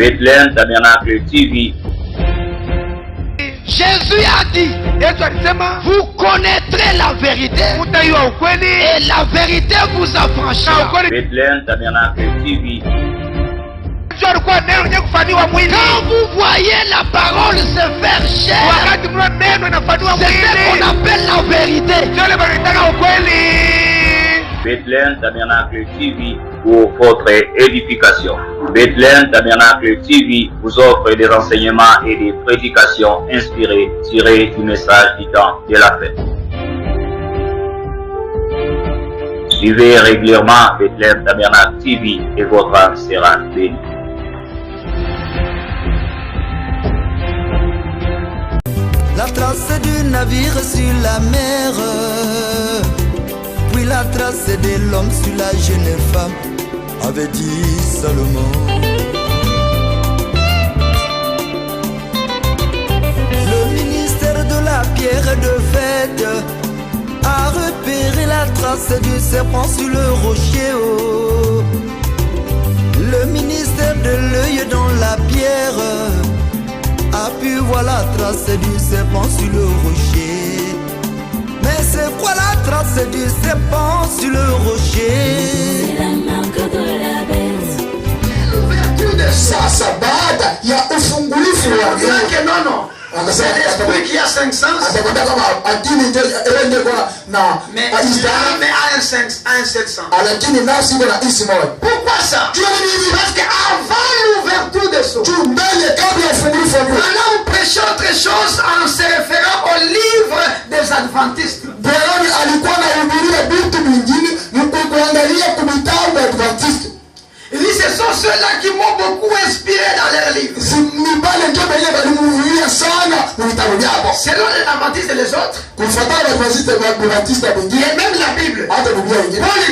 Bethlehem Tabernacle TV. Jésus a dit, vous connaîtrez la vérité et la vérité vous affranchira. Bethlehem Tabernacle TV. Quand vous voyez la parole se faire chair, c'est ce qu'on appelle la vérité. Bethlehem Tabernacle TV pour votre édification. Bethlehem Tabernacle TV vous offre des enseignements et des prédications inspirées, tirées du message du temps de la fête. Suivez régulièrement Bethlehem Tabernacle TV et votre âme sera bénie. La trace du navire sur la mer, puis la trace de l'homme sur la jeune femme, avait dit Salomon. Le ministère de la pierre de fête a repéré la trace du serpent sur le rocher. Oh. Le ministère de l'œil dans la pierre a pu voir la trace du serpent sur le rocher. Mais c'est quoi la trace du serpent sur le rocher? C'est la marque de la bête. L'ouverture de ça baada ya ufungulifu wa Mungu. C'est l'esprit qui a 5 sens. Mais l'âme a un 7 sens. Pourquoi ça? Parce qu'avant l'ouverture de ça, nous prêchons autre chose en se référant au livre des Adventistes. Il dit ce sont ceux-là qui m'ont beaucoup inspiré dans leurs livres. Selon les Adventistes et les autres, et même la Bible, Paul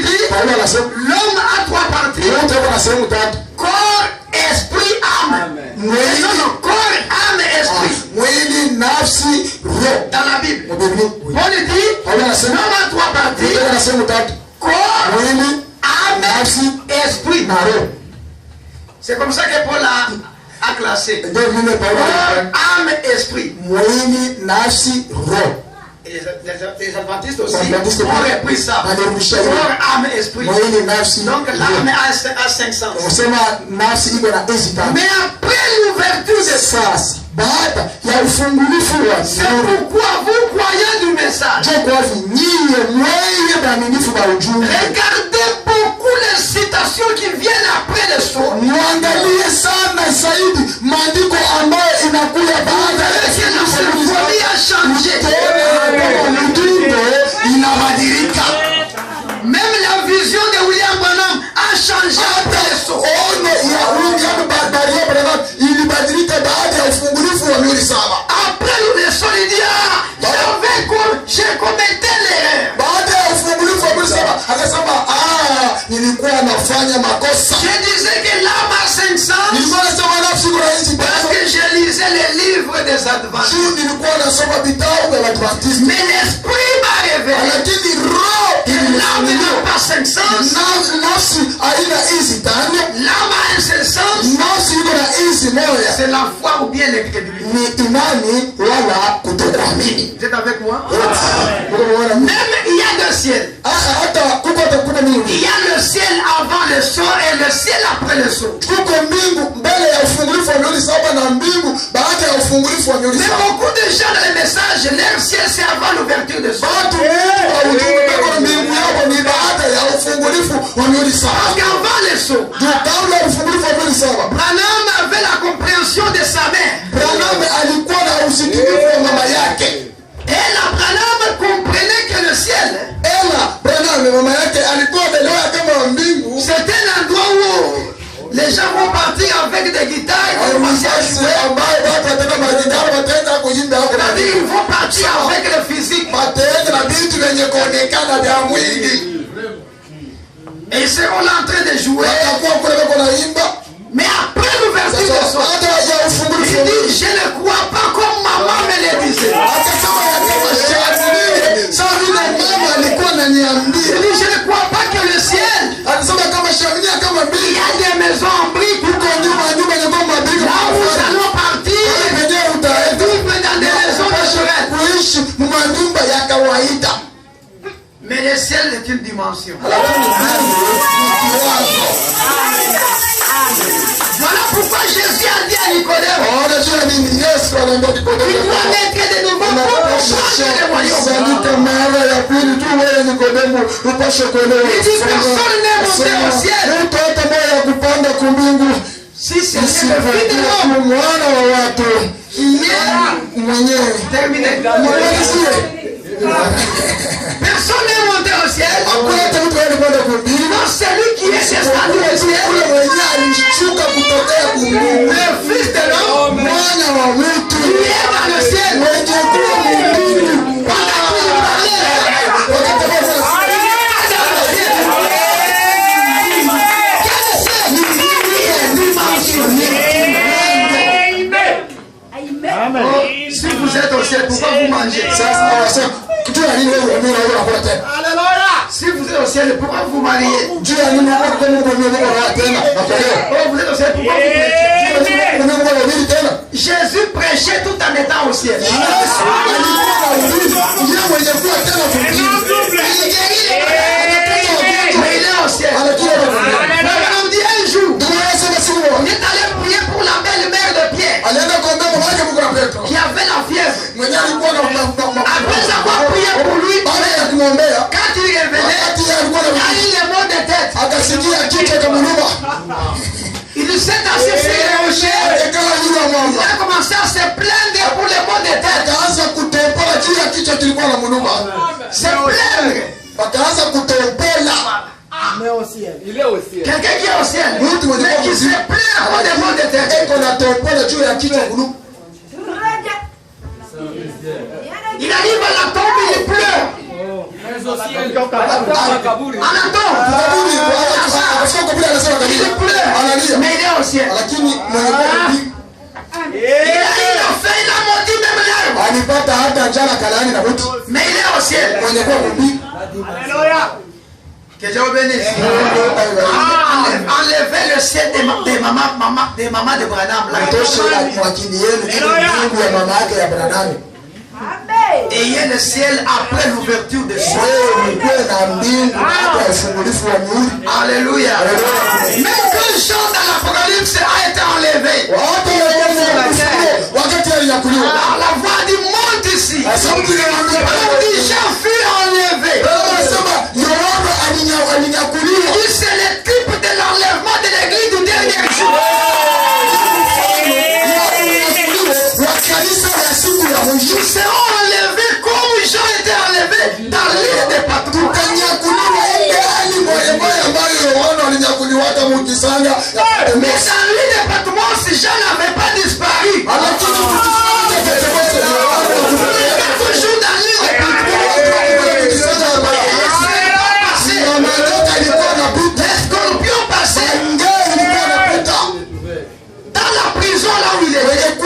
dit l'homme a 3 parties: corps, esprit, âme. Non, corps, âme et esprit. Dans la Bible, Paul dit l'homme a 3 parties: corps, âme, esprit. C'est comme ça que Paul a classé corps, âme, esprit. Et les Adventistes aussi ont repris ça. Corps, âme, esprit. Donc l'âme a 5 sens. Mais après l'ouverture de ça, c'est pourquoi vous croyez du message. Regardez beaucoup les citations qui viennent après le saut. Vous verrez que la symphonie a changé. Même la vision de William Branham a changé après le saut. Après le saut, il dit j'ai commetté l'erreur. Je disais que l'âme a 5 sens parce que je lisais les livres des Adventistes. Mais l'esprit m'a révélé que l'âme n'a pas 5 sens. L'âme a un seul sens. C'est la foi ou bien l'incrédulité. Vous êtes avec moi? Même il y a 2 ciels. Il y a le ciel avant le saut et le ciel après le saut. Mais beaucoup de gens dans les messages, leur ciel c'est avant l'ouverture de saut. Parce qu'avant le saut, Branham avait la compréhension de sa mère. Et la Branham comprenait que le ciel, c'était l'endroit où les gens vont partir avec des guitares et commencer à jouer. C'est-à-dire qu'ils vont partir avec le physique. Et ils seront là en train de jouer. Mais après l'ouverture de soi, il dit je ne crois pas comme maman me le disait. Il dit je ne crois pas que le ciel, il y a des maisons en briques. manyumba ya kawaida. Mais le ciel est une dimension. Lakini mbingu ni kiwango. Voilà pourquoi Jésus a dit à Nicodème, Unajua nini? Yesu anaambia Nikodemo, tu dois naître de nouveau pour changer le royaume. Zalika mara ya pili tu wewe Nikodemo upashe kuelewa. Il dit personne n'est monté au ciel. Mtu hata moja ya kupanda kumbingu Si c'est le Fils de l'homme mwana wa watu mwenyewe. terminé. Personne n'est monté au ciel. Hakuna hata mtu aliyepanda kumbingu. Non, celui qui est descendu au ciel, Yule mwenyewe alishuka kutokea kumbingu. le Fils de l'homme, Mwana wa mtu qui est dans le ciel. mwenye kuwa mbingu. Pendant qu'il parlait, si vous êtes au ciel, pourquoi vous mangez? Sasa kitu ya nini wewe unakula tena? Si vous êtes au ciel, pourquoi vous mariez? Juu ya nini wewe unakula tena? Oh, vous êtes au ciel, pourquoi vous prêchez? Unakula nini tena? Jésus prêchait tout en étant au ciel. Yesu alikuwa yeye mwenye kuwa tena kumbingu. Il guérit les malades, mais il est au ciel. Anakula Mais on dit un jour, tunasema siku on est allé prier pour la belle-mère de Pierre, alienda kuomba mama yake Mungu na Petro. qui avait la fièvre. Mwenye alikuwa na Après avoir prié pour lui, baada ya kumwombea quand il revenait, wakati alikuwa il na a eu les maux de tête. akasikia kichwa cha mluma. Il s'est assis sur les rochers. Akakaa juu ya Il mwamba. a commencé à se plaindre pour les maux de tête. Akaanza kutopola juu ya kichwa kilikuwa na mluma. Se plaindre. Wakaanza kutopola. Quelqu'un qui est au ciel, Mtu mwenye mais qui se plaint pour les maux de tête. eko na topola juu ya kichwa mluma. Il arrive à la tombe, il pleure. À la tombe, Kaburi akafika kaburi anasema il kabisa. pleure. Analia. Mais il est au ciel. Lakini mwenye kumbingu Il a eu la faim, il a mordu même l'herbe. alipata hata njala kalaani na mtu. Mais il est au ciel. Mwenye kuwa kumbingu Que Dieu vous bénisse. Enlevez le ciel des mamans de Branham là. toshe akili yenu ili mbingu ya mama yake ya Branham. Ayez le ciel après l'ouverture des cieux. Wewe mkuwe na mbingu baada ya ufungulifu wa muhuri. Alléluia. Même quand Jean dans l'Apocalypse a été enlevé, Wakati alinakuliwa la voix dit monte ici. sauti inaambia On dit Jean fut enlevé. anasema Yohana alinyakuliwa. Il c'est le type de l'enlèvement de l'église du dernier jour. Wa kanisa ya siku ya mwisho. Nous serons enlevés comme Jean était enlevé dans l'île de Patmos. Tutanyakuliwa ile hali moja ambayo Yohana alinyakuliwa hata mukisanga. Mais dans l'île de Patmos, Jean n'avait pas disparu. Lakini tukisanga Pentekoste Il était toujours dans l'île de Patmos. Les scorpions passaient dans la prison là où il était.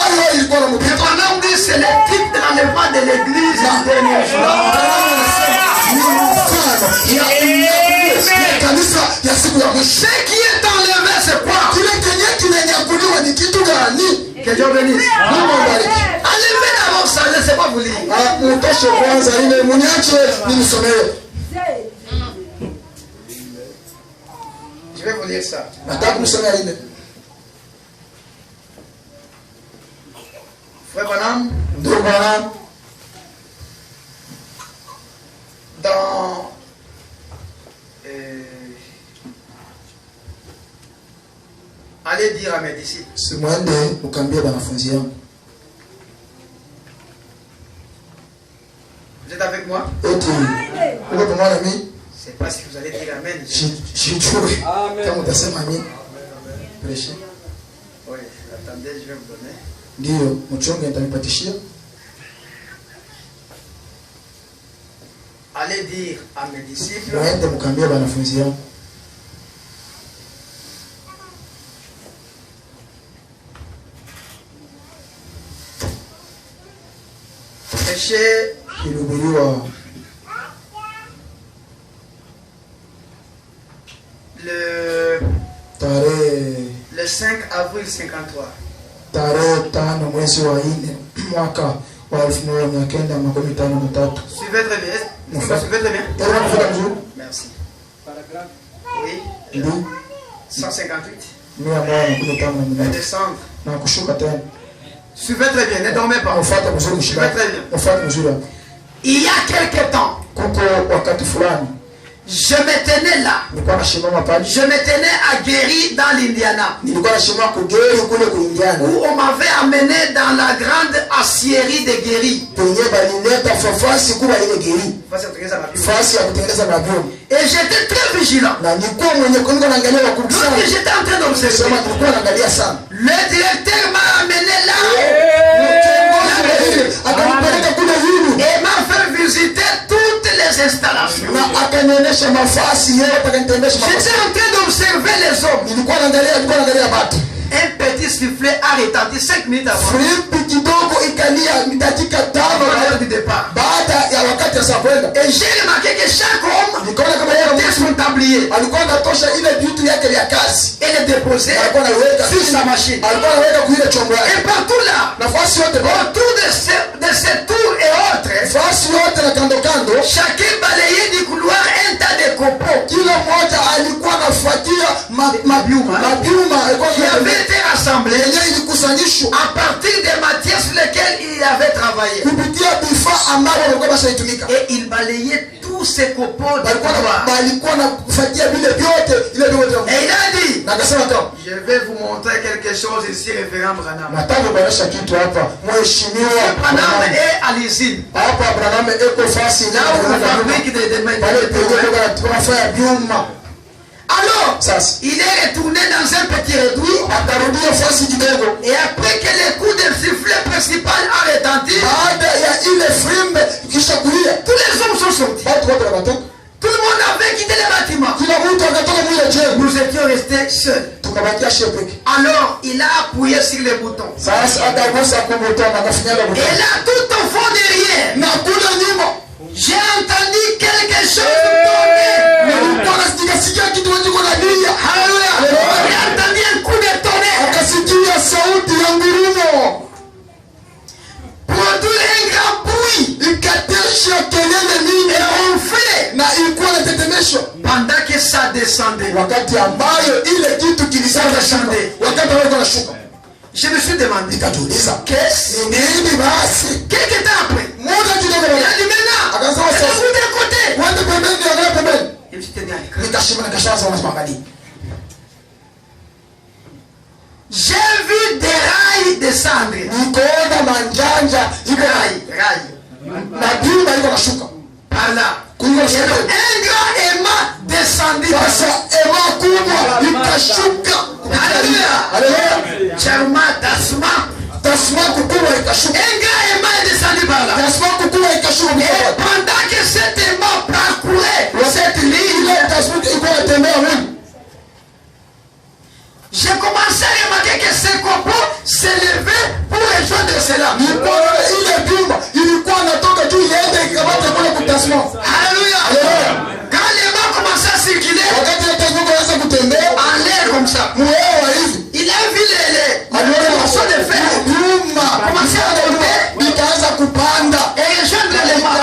Maintenant, dit c'est le type de l'enlèvement de l'église du dernier jour. Ce qui est enlevé, c'est quoi? Que Dieu bénisse. Enlevez d'abord ça, laissez pas vous lire. Je vais vous lire ça. Frère Branham, dans allez dire à mes disciples, Simwende ukambia banafunzi yangu vous êtes avec moi? eti uko pamoja na mimi. C'est parce que vous allez dire Amen. Sijui kama utasema nini. Preshe Oui, attendez, je vais vous donner. ndio mchonge nitanipatishia. Allez dire à mes disciples, Mwende mkambia banafunzi yangu prêchez ilihubiriwa le tarehe 5 avril 53. Tarehe 5 mwezi wa 4 mwaka wa 1953. Suivez très bien. Vous me suivez très bien? Merci. Oui. 158. Descendre. Suivez très bien, ne dormez pas. Suivez très bien. Il y a quelque temps, je me tenais là. Je me tenais à Gary dans l'Indiana. Où on m'avait amené dans la grande aciérie de Gary. Et j'étais très vigilant. Lorsque j'étais en train d'observer, le directeur m'a amené là. Et m'a fait visiter toutes les installations. J'étais en train d'observer les hommes. Un petit sifflet a retenti 5 minutes avant du départ. Et j'ai remarqué que chaque homme était son tablier et le déposait sur sa machine. Et partout là, autour de ces tours et autres, chacun balayait du couloir un tas de copeaux qui avait été rassemblés à partir des matières sur lesquelles il avait travaillé. Et il balayait tous ces copeaux du couloir. Et il a dit, je vais vous montrer quelque chose ici, révérend Branham. Branham est à l'usine. Là où on fabrique des matériaux. Alors, il est retourné dans un petit réduit. Et après que le coup de sifflet principal a retenti, tous les hommes sont sortis. Tout le monde avait quitté le bâtiment. Nous étions restés seuls. Alors, il a appuyé sur le bouton. Et là, tout au fond derrière, j'ai entendu quelque chose tomber. Alléluia. J'ai entendu un coup de tonnerre. Produire un grand bruit. Et ronfler. Pendant que ça descendait. Je me suis demandé, qu'est-ce? Quelques temps après, il a dit maintenant, êtes-vous d'un côté? Et je t'ai dit à l'écran. J'ai vu des rails descendre. Rails. Par là. Un grand aimant descendit. Alléluia. Charma, Tasma. Un grand aimant est descendu par là. Et pendant que cet aimant parcourait cette ligne, j'ai commencé à remarquer que ce copeau s'élevait pour rejoindre cela. Alléluia. Quand l'aimant commençait à circuler en l'air comme ça, il a vu les morceaux de fer commencer à monter et rejoindre l'aimant.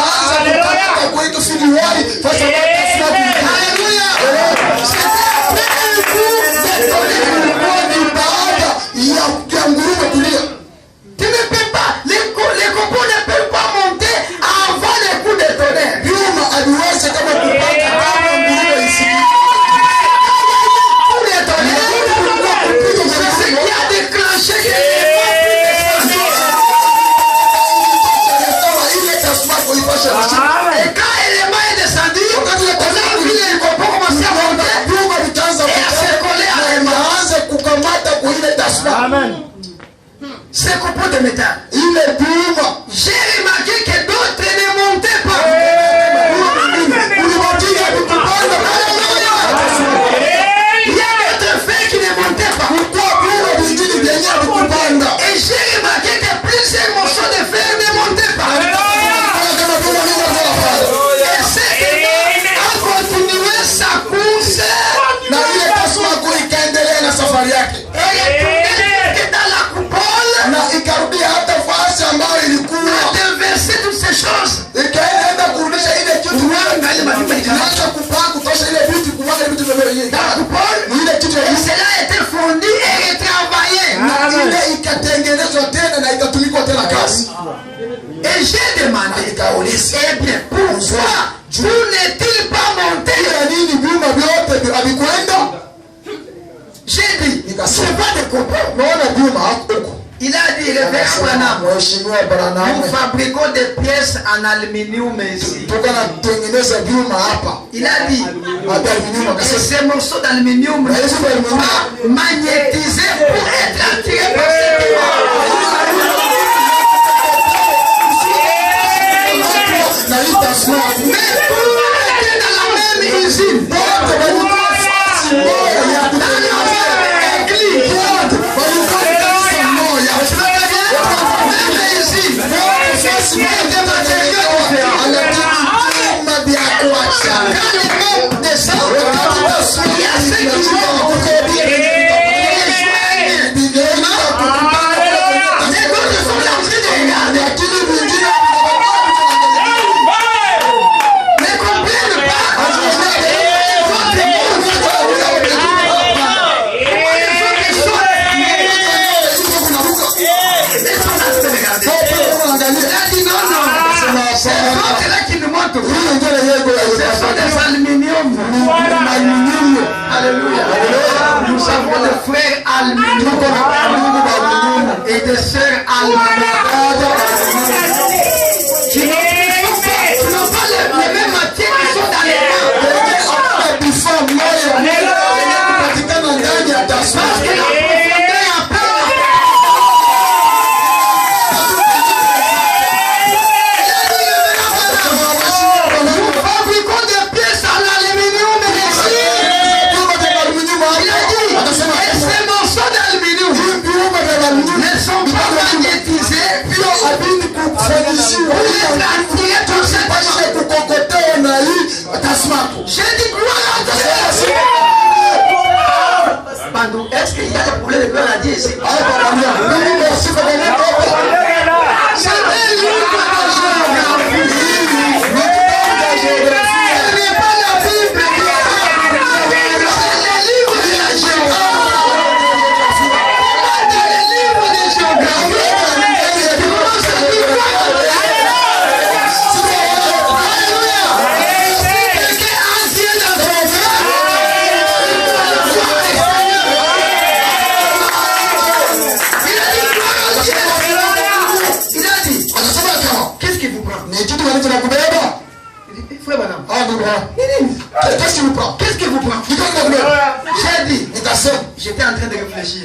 Alléluia. Tu ne peux pas, les copeaux ne peuvent pas monter avant les coups de tonnerre. C'est ce qui a déclenché que et quand l'élément est descendu, on a vu les copeaux commencer à monter et à se coller à l'élément. Amen. C'est copeaux de métal. J'ai remarqué que d'autres ne montaient pas. Il y a d'autres faits qui ne montaient pas. Et j'ai remarqué que plusieurs morceaux de fer ne montaient pas. Et cet aimant a continué sa course. Et Tout n'est-il pas monté? J'ai dit, c'est pas de copains. Il a dit, le verre Branham, nous fabriquons des pièces en aluminium ici. Il a dit, ces morceaux d'aluminium sont magnétisés pour être attirés par ces mais pour être dans la même usine, dans la même église, alléluia. Nous avons des frères aluminium et des sœurs aluminium qui n'ont pas les mêmes matières qui sont dans les mains. Parce que la profondeur a peur. Nous fabriquons des pièces en aluminium et ces morceaux d'aluminium ne sont pas magnétisés pour les attirer tout simplement. J'ai dit gloire à Dieu. Bandou, est-ce qu'il y a des problèmes de gloire à Dieu ici? Qu'est-ce qui vous prend? Qu'est-ce qui vous prend? J'ai dit, j'étais en train de réfléchir.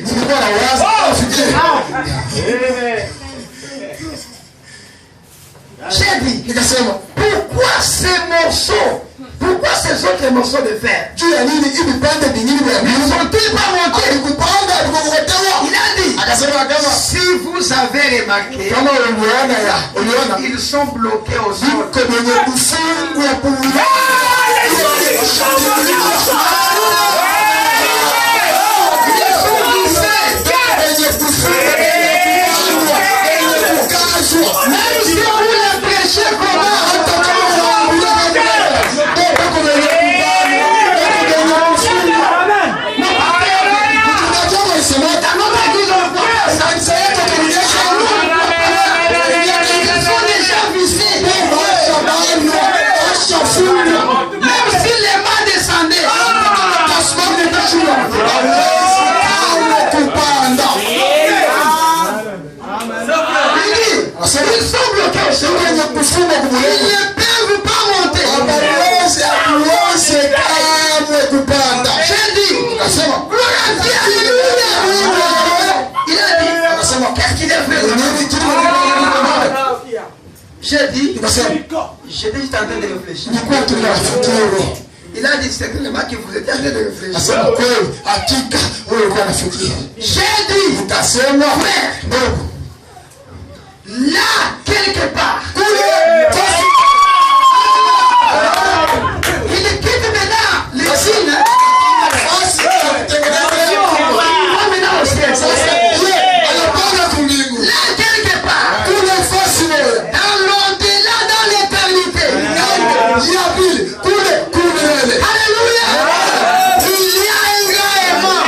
J'ai dit, pourquoi ces morceaux? Pourquoi ces autres morceaux de fer ne sont-ils pas montés? Il a dit, si vous avez remarqué, ils sont bloqués au sol. Même si on voulait prêcher Ils ne peuvent pas monter. J'ai dit, gloire à Dieu, alléluia. Il a dit, qu'est-ce qu'il a fait? J'ai dit, j'étais juste en train de réfléchir. Il a dit certainement que vous étiez en train de réfléchir. J'ai dit, frère, là, quelque part, il quitte maintenant les signes. Maintenant au ciel. Là, quelque part, dans l'au-delà, dans l'éternité. Alléluia. Il y a un grand aimant.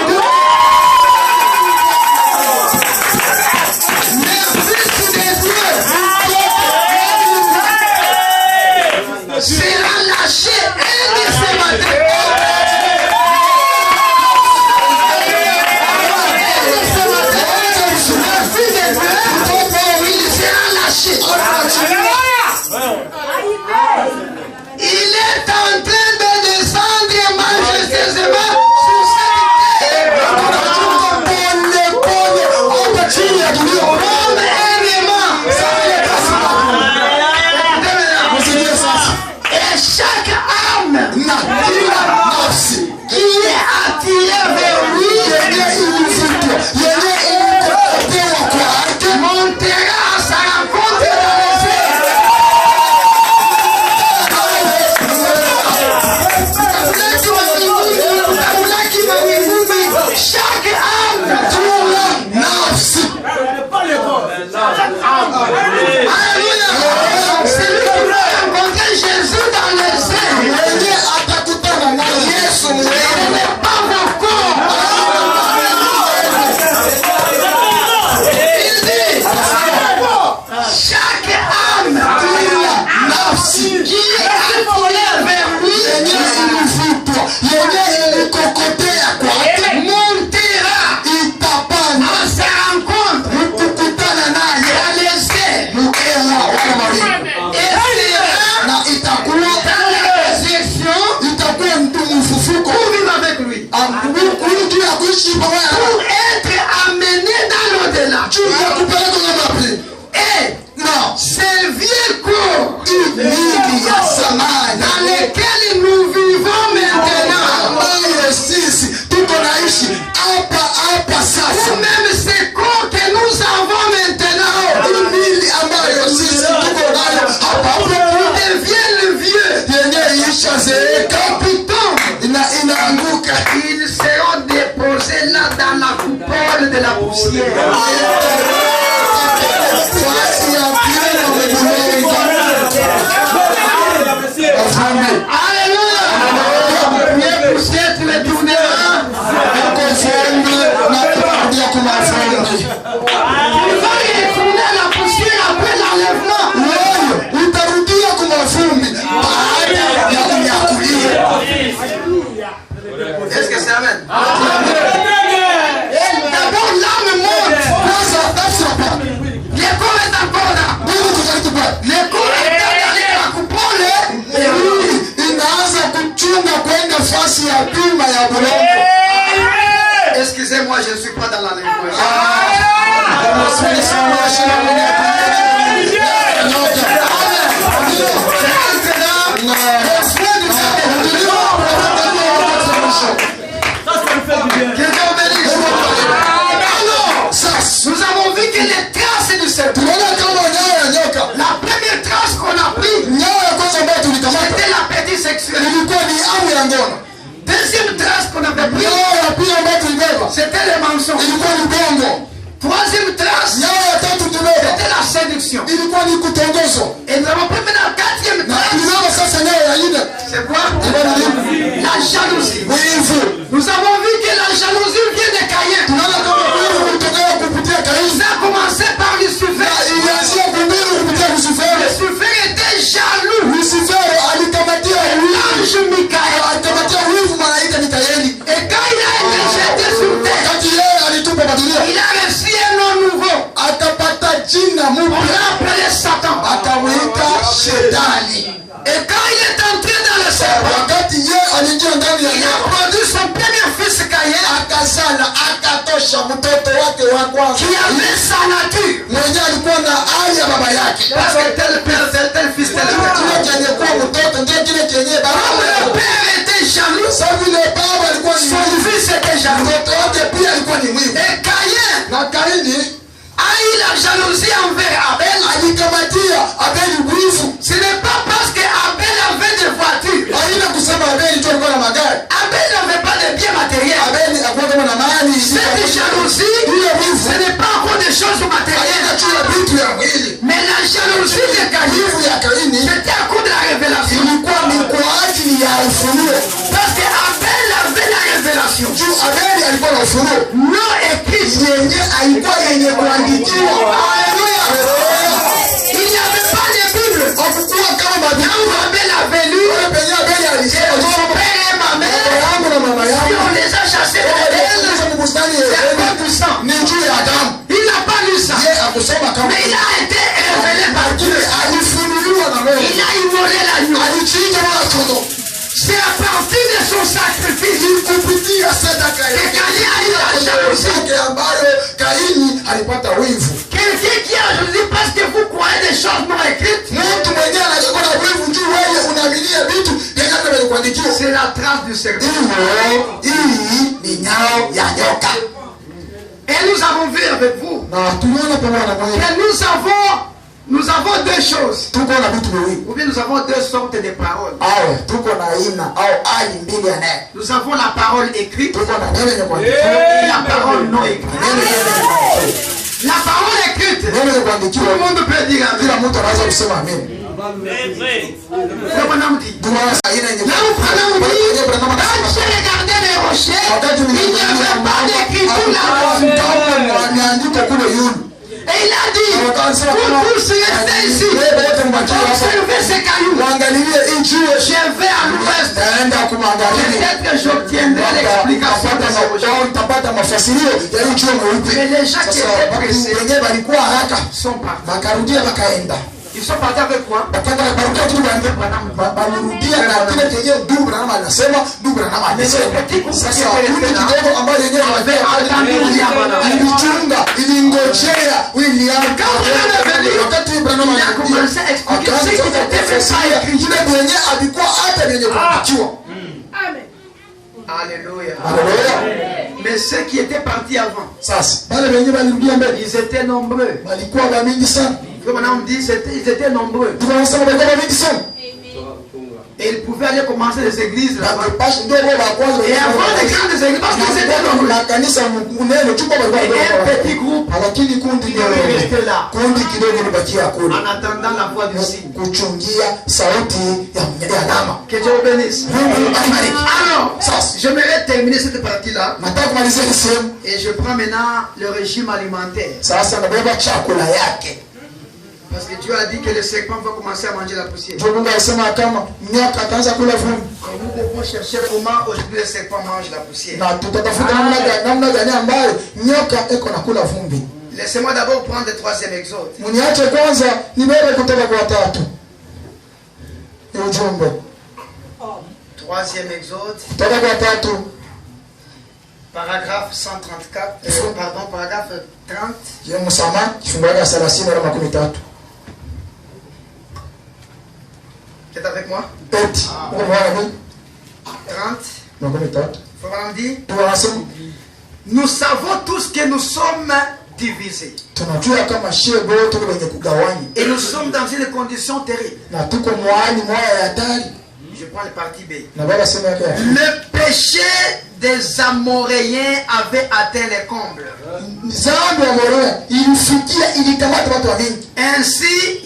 poussière. Est-ce que c'est amen? D'abord l'âme monte. Le corps est encore là. Le corps est derrière la coupole. Inaanza kuchunga kwenda fasi ya bima ya bulongo. Excusez-moi, je ne suis pas dans la langue. Nous avons vu que les traces du serpent, la première trace qu'on a prise, c'était la petite sexuelle. Deuxième trace qu'on avait prise, c'était le mensonge. Troisième trace, c'était la séduction. Et nous avons pris maintenant la quatrième trace. C'est quoi? La jalousie. Nous avons vu que la jalousie vient de Caïn. Ça a commencé par Lucifer. Lucifer était jaloux. L'ange Michael. Et quand il a été jeté sur terre, il a reçu un nom nouveau. On l'a appelé Satan. Et quand il est entré dans le serpent, il a produit son premier fils Caïn, qui avait sa nature. Parce que tel père, tel fils, tel père. Comme le père était jaloux, son fils était jaloux. Et Caïn a eu la jalousie envers Abel. Ce n'est pas parce que Abel avait des voitures. Abel n'avait pas de biens matériels. Cette jalousie, ce n'est pas encore des choses matérielles. Mais la jalousie de Caïn, c'était à cause de la révélation. Parce que Abel avait la révélation. Non écrit. Alléluia. Il n'y avait pas de Bible. Quand Abel avait lu, et mon père et ma mère, si on les a chassés de l'Éden, c'est à cause du sang. Il n'a pas lu ça. Mais il a été révélé par Dieu. Il a immolé l'agneau. C'est à partir de son sacrifice que Caïn a eu la jalousie. Quelqu'un qui a jalousie parce que vous croyez des choses non écrites, c'est la trace du serpent. Et nous avons vu avec vous que nous avons deux choses. Ou bien nous avons deux sortes de paroles. Nous avons la parole écrite et la parole non écrite. La parole écrite, tout le monde peut dire amen. Le bonhomme dit, là où Branham dit, quand j'ai regardé les rochers, il n'y avait pas d'écriture là-dessus. Et il a dit, pour tous rester ici, observez ces cailloux. Je vais à l'ouest. Peut-être que j'obtiendrai l'explication de ces rochers. Mais les gens qui étaient pressés sont partis. Ils sont partis avec quoi? Mais ce petit groupe qui était là avait entendu quand Branham est venu, il a commencé à expliquer ce qui était pas écrit. Alléluia. Mais ceux qui étaient partis avant, ils étaient nombreux. Comme on dit, ils étaient nombreux. Et ils pouvaient aller commencer les églises là-bas. Et avant ndio wao wa kwanza les grandes églises parce que c'était dans la kanisa munene chupa un petit groupe. lakini kundi restait là kundi kidogo libakia kule en attendant la voix du signe. Kuchungia sauti ya alama. Que Dieu vous bénisse. Alors, Sasa j'aimerais terminer cette partie-là. nataka kumalizia hii sehemu. Et je prends maintenant le régime alimentaire. Sasa nabeba chakula yake. Parce que Dieu a dit que le serpent va commencer à manger la poussière. Ndio Mungu alisema kama nyoka ataanza kula vumbi. Nous devons chercher comment aujourd'hui le serpent mange la poussière. Na tutatafuta namna gani ambayo nyoka iko nakula vumbi. Laissez-moi d'abord prendre le troisième exode. Mniache kwanza nibebe kutoka kwa watatu. Ni ujumbe. Troisième exode. Kutoka kwa watatu. Paragraphe 134. Pardon, paragraphe 30. Je msama kifungu cha 30 na 13. Qui est avec moi? 30. 30. Faut vraiment dire. Nous Nous savons tous que nous sommes divisés. tunajua kama shebo tuko kwenye kugawanya. Et nous sommes dans une condition terrible. Na tuko mwani ya hatari. Je prends le parti B. Na baba sema yake. Le péché des Amoréens avait atteint les combles. Zambi ya Amorea ilifikia ilikamata watu wengi. Ainsi,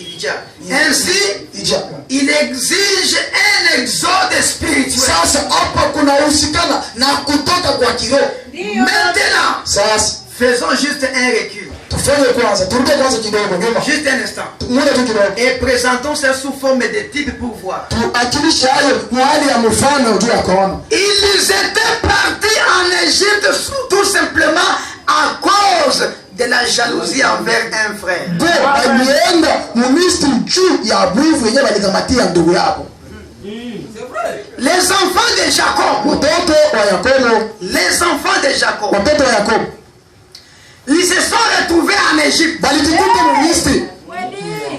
il exige un exode spirituel. Sasa hapa kuna uhusikana na kutoka kwa kiroho. Maintenant, Sasa faisons juste un recul. tufanye kwanza, turudi kwanza kidogo nyuma. Juste un instant. Muda tu kidogo. Et présentons ça sous forme de type pour voir. Tuakilisha hayo mwali ya mfano juu ya kuona. Ils étaient partis en Égypte tout simplement à cause de la jalousie envers un frère. Bo alienda Misri juu ya wivu yenyewe walikamatia ndugu yako. Les enfants de Jacob. Watoto wa Yakobo. Les enfants de Jacob. Watoto wa Yakobo. Ils se sont retrouvés en Égypte. Balijikuta Misri.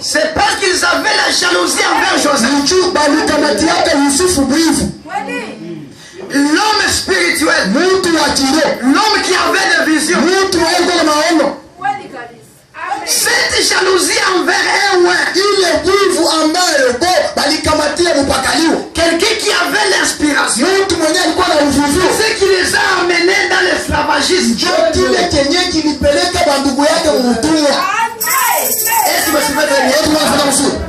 C'est parce qu'ils avaient la jalousie envers Joseph. Juu balikamatia Yusufu wivu. L'homme spirituel. Mtu wa kiroho. L'homme qui avait des visions. Mtu wa maono. Cette jalousie envers un ouin. Ile wivu ambayo bo balikamatia mpakaliwa. Quelqu'un qui avait l'inspiration. Mtu mwenye alikuwa na uvuvu. Ce qui les a amenés dans l'esclavagisme. Ndio kile kenye kilipeleka bandugu yake mtumwa. Est-ce que vous savez?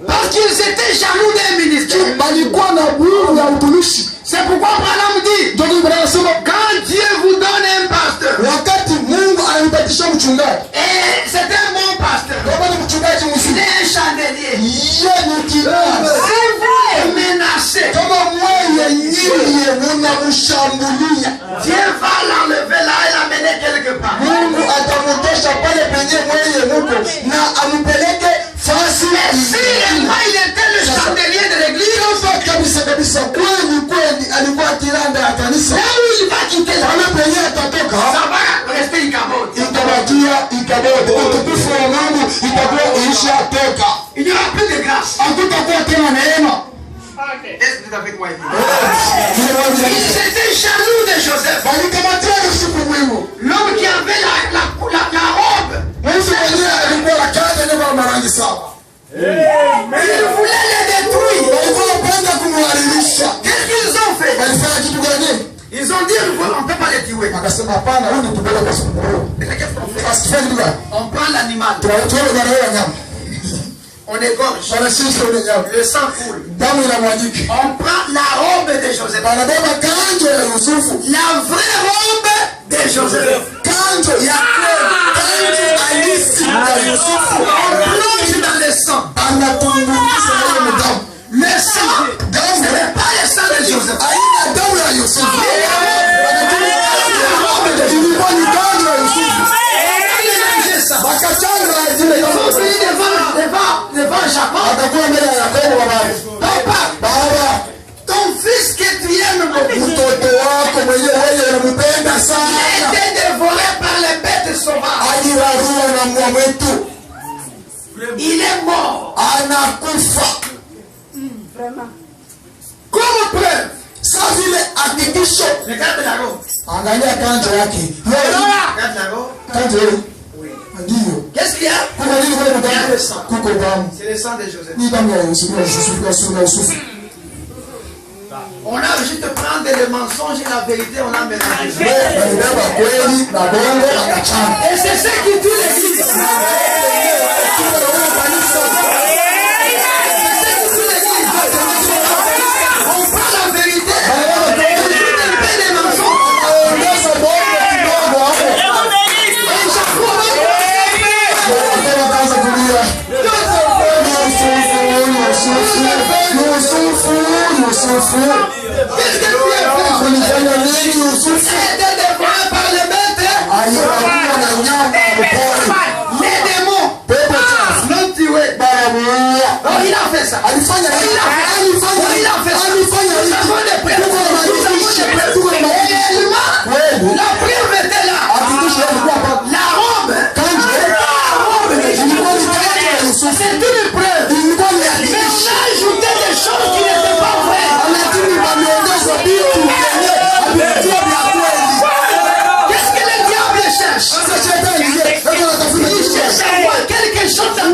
Parce qu'ils étaient jaloux d'un ministère. Balikuwa na wivu ya utumishi. C'est pourquoi Branham dit, quand Dieu vous donne un pasteur, wakati Mungu anipatisha mchungaji, et c'est un bon pasteur, kama ni mchungaji il mzuri, est un chandelier. yeye ni kirasi. Si vous le menacez, Kama mwewe nyinyi mnamshambulia, Dieu va l'enlever là et l'amener quelque part. Mungu atamutosha pale penye mwewe muko na ampeleke fasi. Si il était le chandelier de l'église, kabisa kweli alikuwa kiranda ya kanisa. là où il va quitter là, Wale penye atatoka, ça va rester Ichabod. itabakia Ichabod. Utukufu wa Mungu itakuwa ishatoka. Il n'y aura plus de grâce. Hakutakuwa tena neema. Est-ce que vous avez avec moi? Ils étaient jaloux de Joseph. Walikamatia Yusufu wivu. L'homme qui avait la robe. Yesu mwenyewe alikuwa na kazi ndio marangi sawa. Il voulait les détruire. Walikuwa wanapenda kumharirisha. Qu'est-ce qu'ils ont fait? Walifanya kitu gani? Ils ont dit on ne peut pas les tuer. Akasema hapana, huyu ni tupeleke kwa sababu. Asifanye kitu gani? On prend l'animal. Tunatoa gari ya nyama. On égorge. Wanashisha ile nyama. Le sang coule. Damu inamwagika. On prend la robe de Joseph. Wanabeba kanjo ya Yusufu. La vraie robe de Joseph. Kanjo ya kanjo halisi ya Yusufu. On plonge dans le sang. Anatumbukiza ile damu. Le sang. Damu. Ce n'est pas le sang de Joseph. Aina damu ya Yusufu. Ilikuwa ni kanjo ya Yusufu. Bakachanga zile Ils ont pris devant Jacob. atakuwa mbele ya Yakobo babake. Baba, Ton fils que tu aimes beaucoup. mtoto wako mwenyewe wewe unampenda Il a sana. été dévoré par les bêtes sauvages. Alirarua na mbwa mwitu. Il est mort. Anakufa. Comme preuve. Sasa vile hakikisho. Regarde la robe. Angalia kanjo yake. Regarde la robe. Kanjo hii. Ndio. Qu'est-ce qu'il y a? Il y a le sang. C'est le sang de Joseph. Ni damu ya Yusufu. On a juste prendre le mensonge et la vérité, on a mélangé. Et c'est ce qui tue l'église. On prend la vérité, on fait les mensonges. Qu'est-ce que tu as fait? C'était dévoré par le maître. Les démons l'ont tué. Oh, il a fait ça. Il a fait ça. Nous avons des preuves. Réellement, la preuve était là. La robe. C'est une preuve. Mais on a ajouté des choses qui n'étaient pas vraies. Qu'est-ce que le diable cherche? Il cherche à voir quelque chose dans ta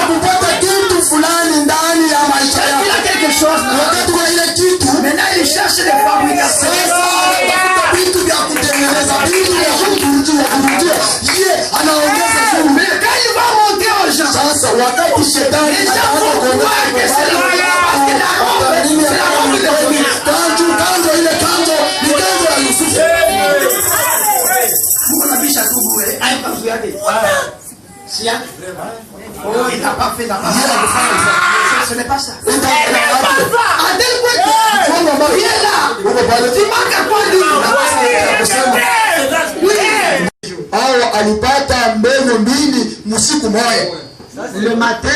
vie. Il a quelque chose. Maintenant, il cherche des fabrications. Mais quand il va monter aux gens, les gens vont croire que c'est la robe. Parce que la robe, c'est la robe de oh, il n'a pas fait la part. Ce n'est pas ça. À tel point que viens là. Tu manques à quoi dire? Hao alipata mbegu mbili msiku moja. Le matin,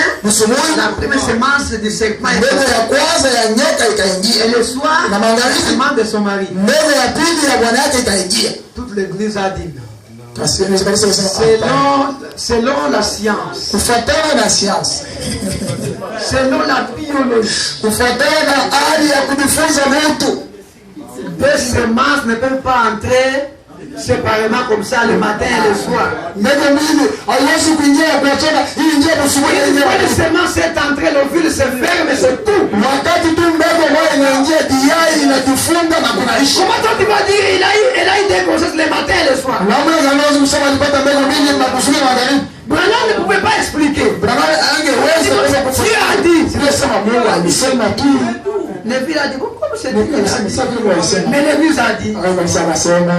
la première semence de serpent. Mbegu ya kwanza ya nyoka ikaingia. Et le soir, na la magharibi semence de son mari. mbegu ya pili ya bwana yake ikaingia. Toute l'église a dit. Selon Selon la science. kufuatana na siasa, Selon la biologie. kufuatana na hali ya kujifunza mtu. Deux semences ne peuvent pas entrer séparément comme ça le matin et le soir. Mbegu mbili haiwezi kuingia kuachana hii njia asubuhi Une fois le semence est entrée, l'ovule se ferme, c'est tout. wakati tu mbegu moja inaingia diai inatufunga na kunaishi. Comment toi tu vas dire elle a eu des grossesses le matin et le soir? Namna gani msema alipata mbegu mbili na kusudi magharibi? Branham ne pouvait pas expliquer. Brahma angeweza kuweza Dieu a dit. kusema Mungu alisema tu. L'évêque a dit, comment c'est Mungu dit alisema sasa vile alisema. Mais l'église a dit, Anasema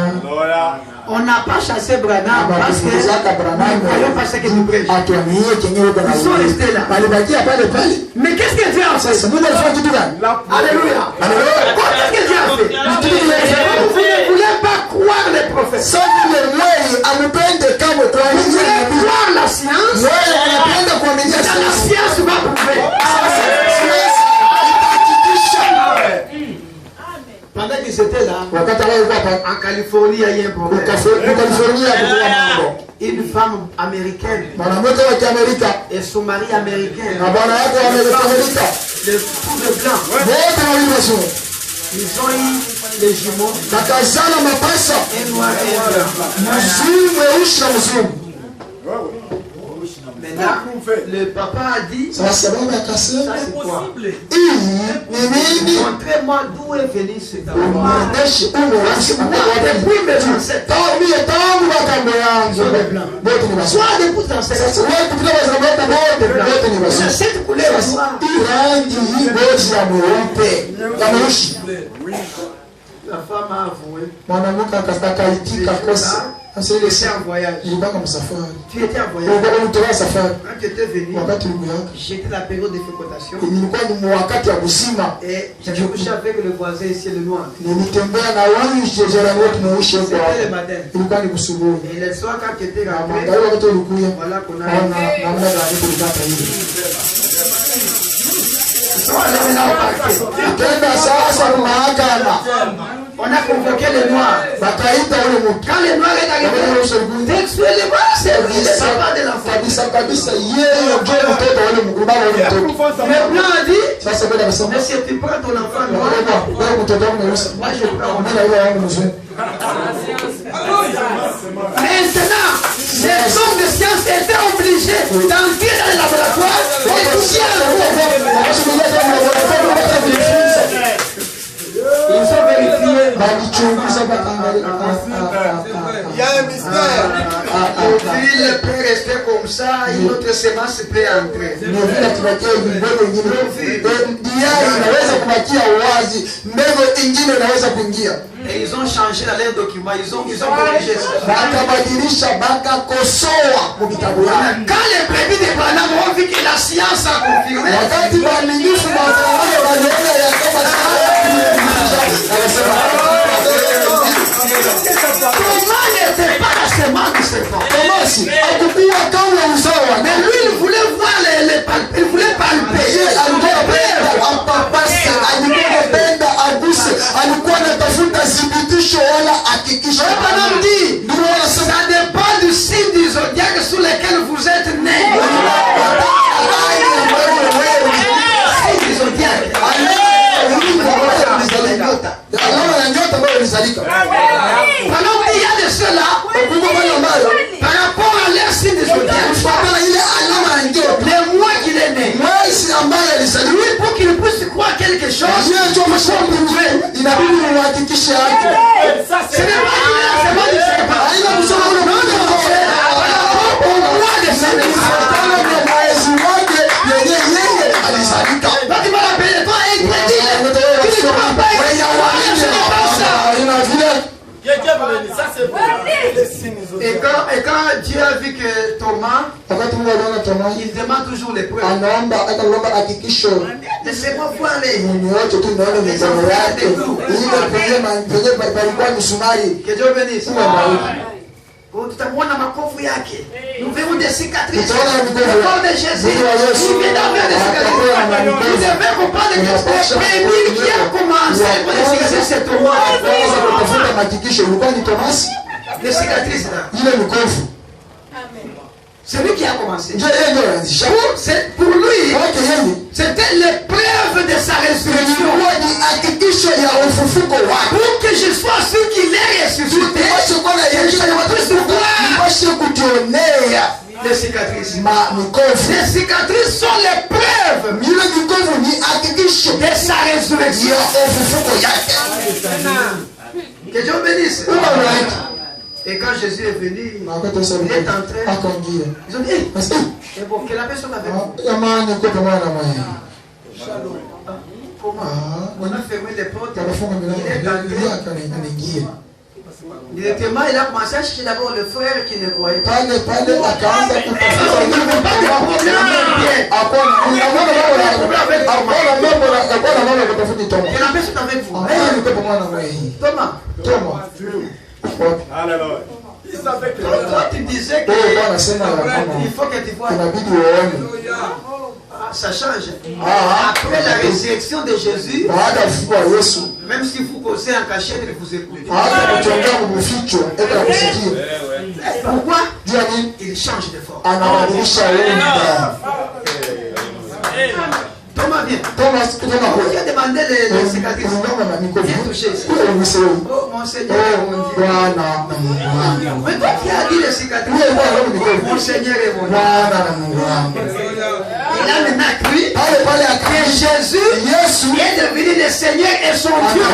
on n'a pas chassé Branham parce que nous ne croyons pas ce que nous prêchons. atuamie kenyewe kwa Ils sont restés là. alibakia pale pale. Mais qu'est-ce que Dieu a fait? Sasa Mungu alifanya kitu gani? Alléluia. Qu'est-ce que Dieu a fait? Vous ne voulez pas croire les prophètes. Sasa vile mweli amepende kama kwa Vous voulez croire la science. mweli anapenda kuaminia Dans la science va prouver. Pendant qu'ils étaient là, wakati alikuwa hapa en Californie, il y a eu un problème. California kwa mambo. Une femme américaine Mwanamke wa Kiamerika et son mari américain, na bwana wake wa Amerika le couple blanc, wote wawili wasio ils ont eu les jumeaux, nakazana mapasa un noir et un blanc. mzungu mweusi na mzungu. Maintenant, le papa a dit, ça Sasa baba akasema c'est quoi? hii ni nini? Montrez-moi d'où est venu cet homme. Muoneshe mweusi Depuis mes ancêtres, tangu makambo yangu wote ni wasio. soit depuis tes ancêtres, Sasa wewe kupita kwa sababu wote ni wasio. cette couleur noire. Hii rangi hii ngozi ya mweupe ya mweusi. La femme a avoué. Mwanamke akaitika kosa. Sasa ile C'est un voyage. ilikuwa kama safari. Tu étais en voyage. Ulikuwa mtoa safari. Quand tu étais venu, Wakati ndugu yako j'étais la période de fécondation. nilikuwa ni wakati wa kusima. Et j'ai couché avec le voisin ici, le noir. Nilitembea na wale jirani wetu mweusi huko. C'était le matin. Ilikuwa ni kusubuhi. Et le soir, quand tu étais rentré, Mwangalia wakati ulikuja. voilà qu'on a Namna gani tulipata hivi. Tenda sasa mahakama. on a convoqué les noirs. Bakaita ule mtu. Quand les noirs est arrivé, textuellement, c'est lui le papa de l'enfant. Kabisa kabisa yeye ndio mtoto wale mkubwa wale mtoto. Le blanc a dit, Sasa bwana anasema mais si tu prends ton enfant noir, wewe mtoto wangu mweusi. moi je prends. Mimi na yule wangu mzungu. Maintenant, les hommes de science d'entrer dans le laboratoire et toucher à la ils sont vérifiés. Il y a un mystère. L'huile peut rester comme ça, une autre semence peut entrer. Et ils ont changé dans leurs documents, ils ont corrigé ça. Quand les brebis de Branham ont vu que la science a confirmé, Thomas n'était pas la semence du serpent. Mais lui, il voulait voir il voulait palper. Branham dit, ça dépend du signe du zodiaque sur lequel vous êtes né. Signe du zodiaque. Pendant qu'il y a de ceux-là, par rapport à leur signe de zodiaque, les mois qu'il est né, lui, pour qu'il puisse croire quelque chose, ce n'est pas qu'il est la semence du serpent. Au mois de donc il va l'appeler toi et il te dit, tu ne crois pas, et quand Dieu a vu que Thomas, il demande toujours les preuves. Laissez-moi voir les. Que Dieu bénisse. Tutamwona makovu yake. Nous verrons des cicatrices. Le corps de Jésus. Il vient d'avoir des cicatrices. Vous devez comprendre que le premier qui a commencé pour les cicatrices, c'est Thomas. Les cicatrices là. C'est lui qui a commencé. Pour lui, c'était l'épreuve de sa résurrection. Pour que je sois sûr qu'il est ressuscité, les cicatrices. Les cicatrices sont l'épreuve de sa résurrection. Que Dieu bénisse. Et quand Jésus est venu, il est entré. Ils ont dit, c'est bon, que la personne avec vous. Comment? On a fermé les portes. Il est entré. Directement, il a commencé à chercher d'abord le frère qui ne croyait pas. Il n'y avait pas de problème. Et la personne avec vous. Thomas. Alléluia. Toi, tu disais que il faut que tu vois. Ça change. Après la résurrection de Jésus, même si vous posez en cachette, vous écoutez. Pourquoi? Il change de forme. Thomas, viens. Qui a demandé les cicatrices? Viens toucher ici. Oh mon Seigneur, mon Dieu. Mais toi qui as dit les cicatrices, mon Seigneur et mon Dieu. Il a maintenant cru que Jésus est devenu le Seigneur et son Dieu.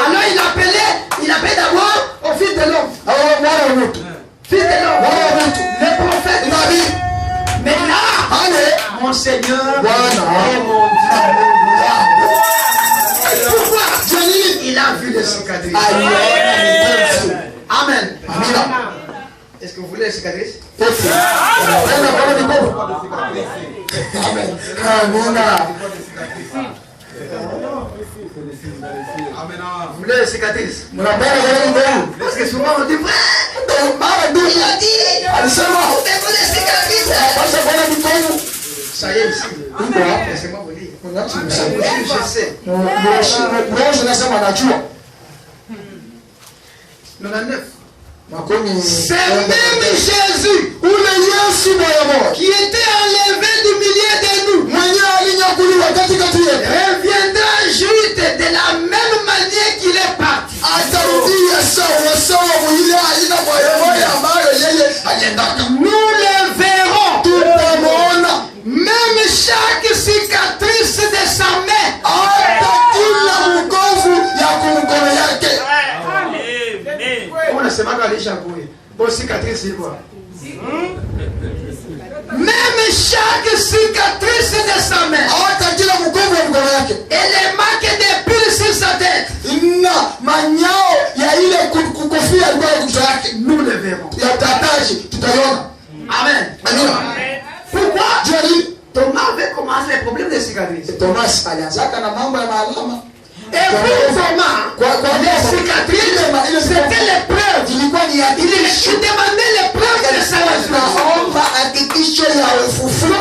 Alors il appelait d'abord au fils de l'homme. Fils de l'homme. Le prophète David. Mais là, mon Seigneur et mon Dieu. Pourquoi? Il a vu les cicatrices. Amen. Est-ce que vous voulez les cicatrices? Vous voulez les cicatrices? Parce que souvent on dit vrai. Il a dit. Les cicatrices. Ça y est ici. Laissez-moi vous dire. Je sais. 99. C'est même Jésus qui était enlevé du milieu de nous reviendra juste de la même manière qu'il est parti. wanasema kalisha kule. Bon cicatrice c'est quoi? Même chaque cicatrice de sa main. Hata kila mkovu wa mkono yake. Et les marques de pile sur sa tête. Na manyao ya ile kukofia alikuwa kwa kichwa yake. Nous le verrons. Ya tataji tutaiona. Amen. Amina. Pourquoi? Joli. Thomas avait commencé les problèmes de cicatrices. Thomas alianzaka na mambo ya maalama. Et pour Thomas, les cicatrices, c'était l'épreuve. Il demandait l'épreuve de sa résurrection.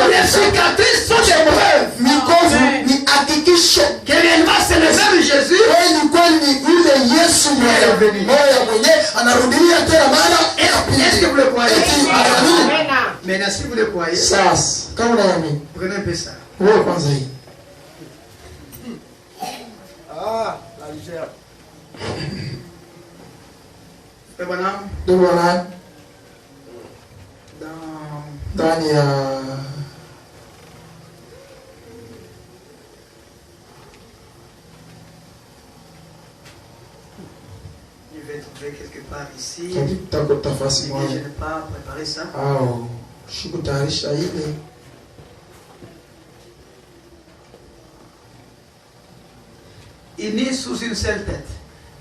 Les cicatrices sont des preuves. Que réellement c'est le même Jésus. Est-ce que vous le croyez? Maintenant, si vous le croyez, prenez un peu ça. Ah, la légère. Et voilà, ndani ya je vais trouver quelque part ici. tafasi Je moja n'ai pas préparé ça. au shikutayarisha ile Unis sous une seule tête.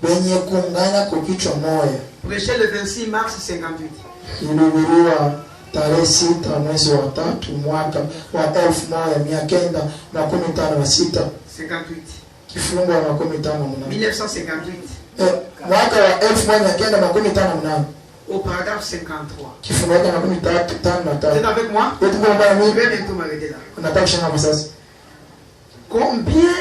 wenye kuungana kwa kichwa moja. Prêché le 26 mars 58. Ilihubiriwa tarehe 6 mwezi wa 3 mwaka wa 1956 58. kifungu wa 58 1958. mwaka wa 1958 Au paragraphe 53. kifungu wa Vous êtes 53. avec moi? Wetu kwa bwana Je mimi vais bientôt m'arrêter là. nataka kushanga sasa. Combien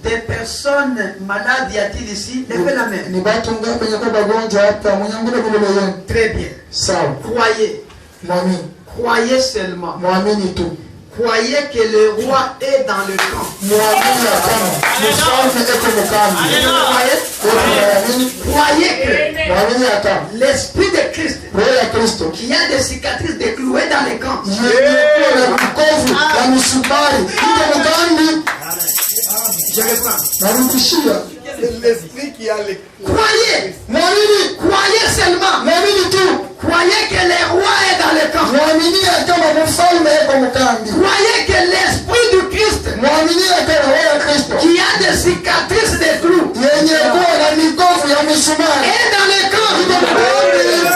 de personnes malades y a-t-il ici? Levez la main. Ni watu ngapi wenye kwa magonjwa hapa mwenye ngine vile yeye? Très bien. Sawa. Croyez. Mwamini. Croyez seulement. Mwamini tu. Croyez que le roi est dans le camp. Mwamini ya kama mfalme eko mkambi. Mwamini. Croyez que Mwamini ya kama l'esprit de Christ roho ya Kristo qui a des cicatrices déclouées dans les camps. yenye na mkovu ya misumari iko mkambi. Je reprends. Narudishia. C'est l'esprit qui a les. Croyez. Mwamini. Croyez seulement. Mwamini tu. Croyez que le roi est dans le camp. Mwamini ya kama mfalme eko mkambi. Croyez que l'esprit du Christ Mwamini ya kama roho ya Kristo qui a des cicatrices de clous yenye kuwa na mikovu ya misumari est dans le camp.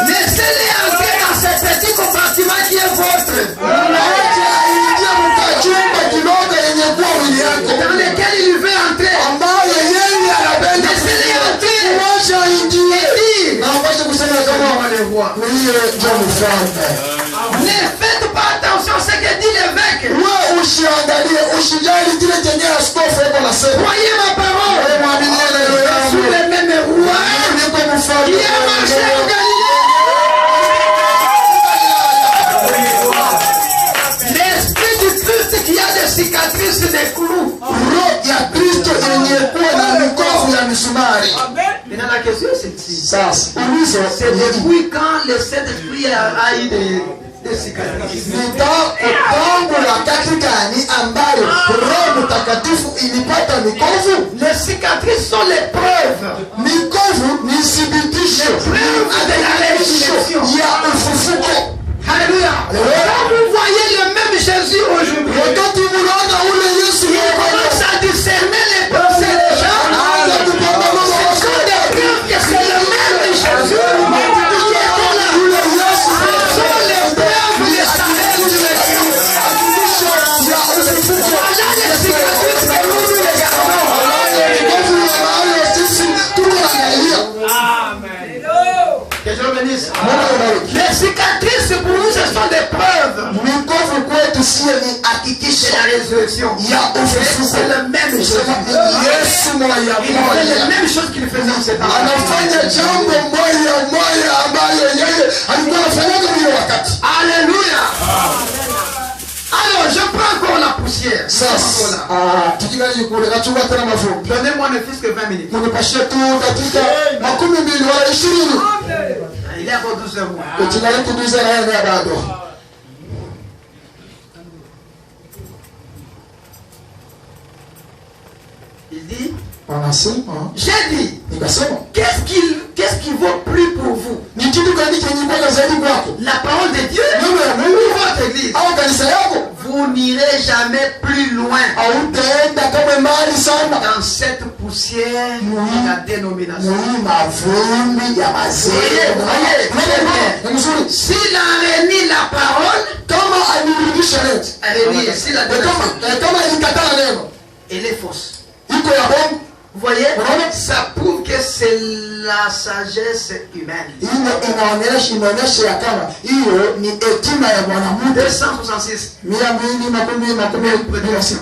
Laissez-les entrer dans ce petit compartiment qui est votre. Acha aingie mkachumba kidogo yenye kuwa mwili yako Dans lequel il veut entrer. ambayo yeye anapenda Laissez-les entrer. kuacha ingie na wacha kusema kama Le roi. wewe ndio mfalme. Ne faites pas attention à ce que dit l'évêque. Wewe usiangalie usijali kile chenye askofu yuko anasema. Croyez ma parole. Wewe mwamini neno Sous langu. le même roi Niko qui mfalme. a marché en Galilée. L'esprit du Christ qui a des cicatrices de clous. Roho ya Kristo yenye kuwa na mikovu ya misumari. Maintenant la question c'est celle-ci. Sasa ulizo C'est depuis quand le Saint-Esprit a eu des cicatrices? ni tangu wakati gani ambayo Roho Mtakatifu ilipata mikovu? Les cicatrices sont les preuves. Mikovu ni thibitisho de la résurrection. ya ufufuko. Alléluia. Quand vous voyez le même Jésus aujourd'hui, Wakati mnaona ule Yesu il commence à discerner les pensées des gens. anaanza kupambanua Ce sont des preuves que c'est le même Jésus qui est là. ule Yesu Ce sont les preuves de sa résurrection. ya ufufuko. Voilà les cicatrices que nous regardons. Mikovu ambayo sisi tunaangalia. Que Dieu bénisse. Mungu abariki. Les cicatrices pour nous ce sont des preuves Mikovu kwetu sio ni de hakikisho la résurrection. ya ufufuko. C'est le même Jésus. Yesu moya Il fait les moya mêmes choses qu'il faisait en ce temps. anafanya jambo moja moja ambayo yeye alikuwa anafanyaga vile wakati. Alléluia. Alors, je prends encore la poussière. Sasa tukingali kule kachukua tena mafuta. Donnez-moi ne fût que 20 minutes. Munipashie tu dakika 12 wala 20. Il est encore 12 heures. Ukingali kuduza na yeye bado. Il dit, wanasema j'ai dit, nikasema qu'est-ce qui vaut plus pour vous? ni kitu gani chenye bora zaidi kwako? La parole de Dieu Neno ya ou Mungu votre église? au kanisa yako? Vous n'irez jamais plus loin Hautaenda kama mbali sana dans cette poussière de la dénomination. ni mavumbi ya mazee. Ni mzuri S'il a renié la parole, kama alirudisha neno, renié, s'il a kama ilikatala neno elle est fausse. iko ya bongo. Vous voyez, ça prouve que c'est la sagesse humaine. Inaonyesha ya kama hiyo ni hekima ya mwanadamu. 266. 216.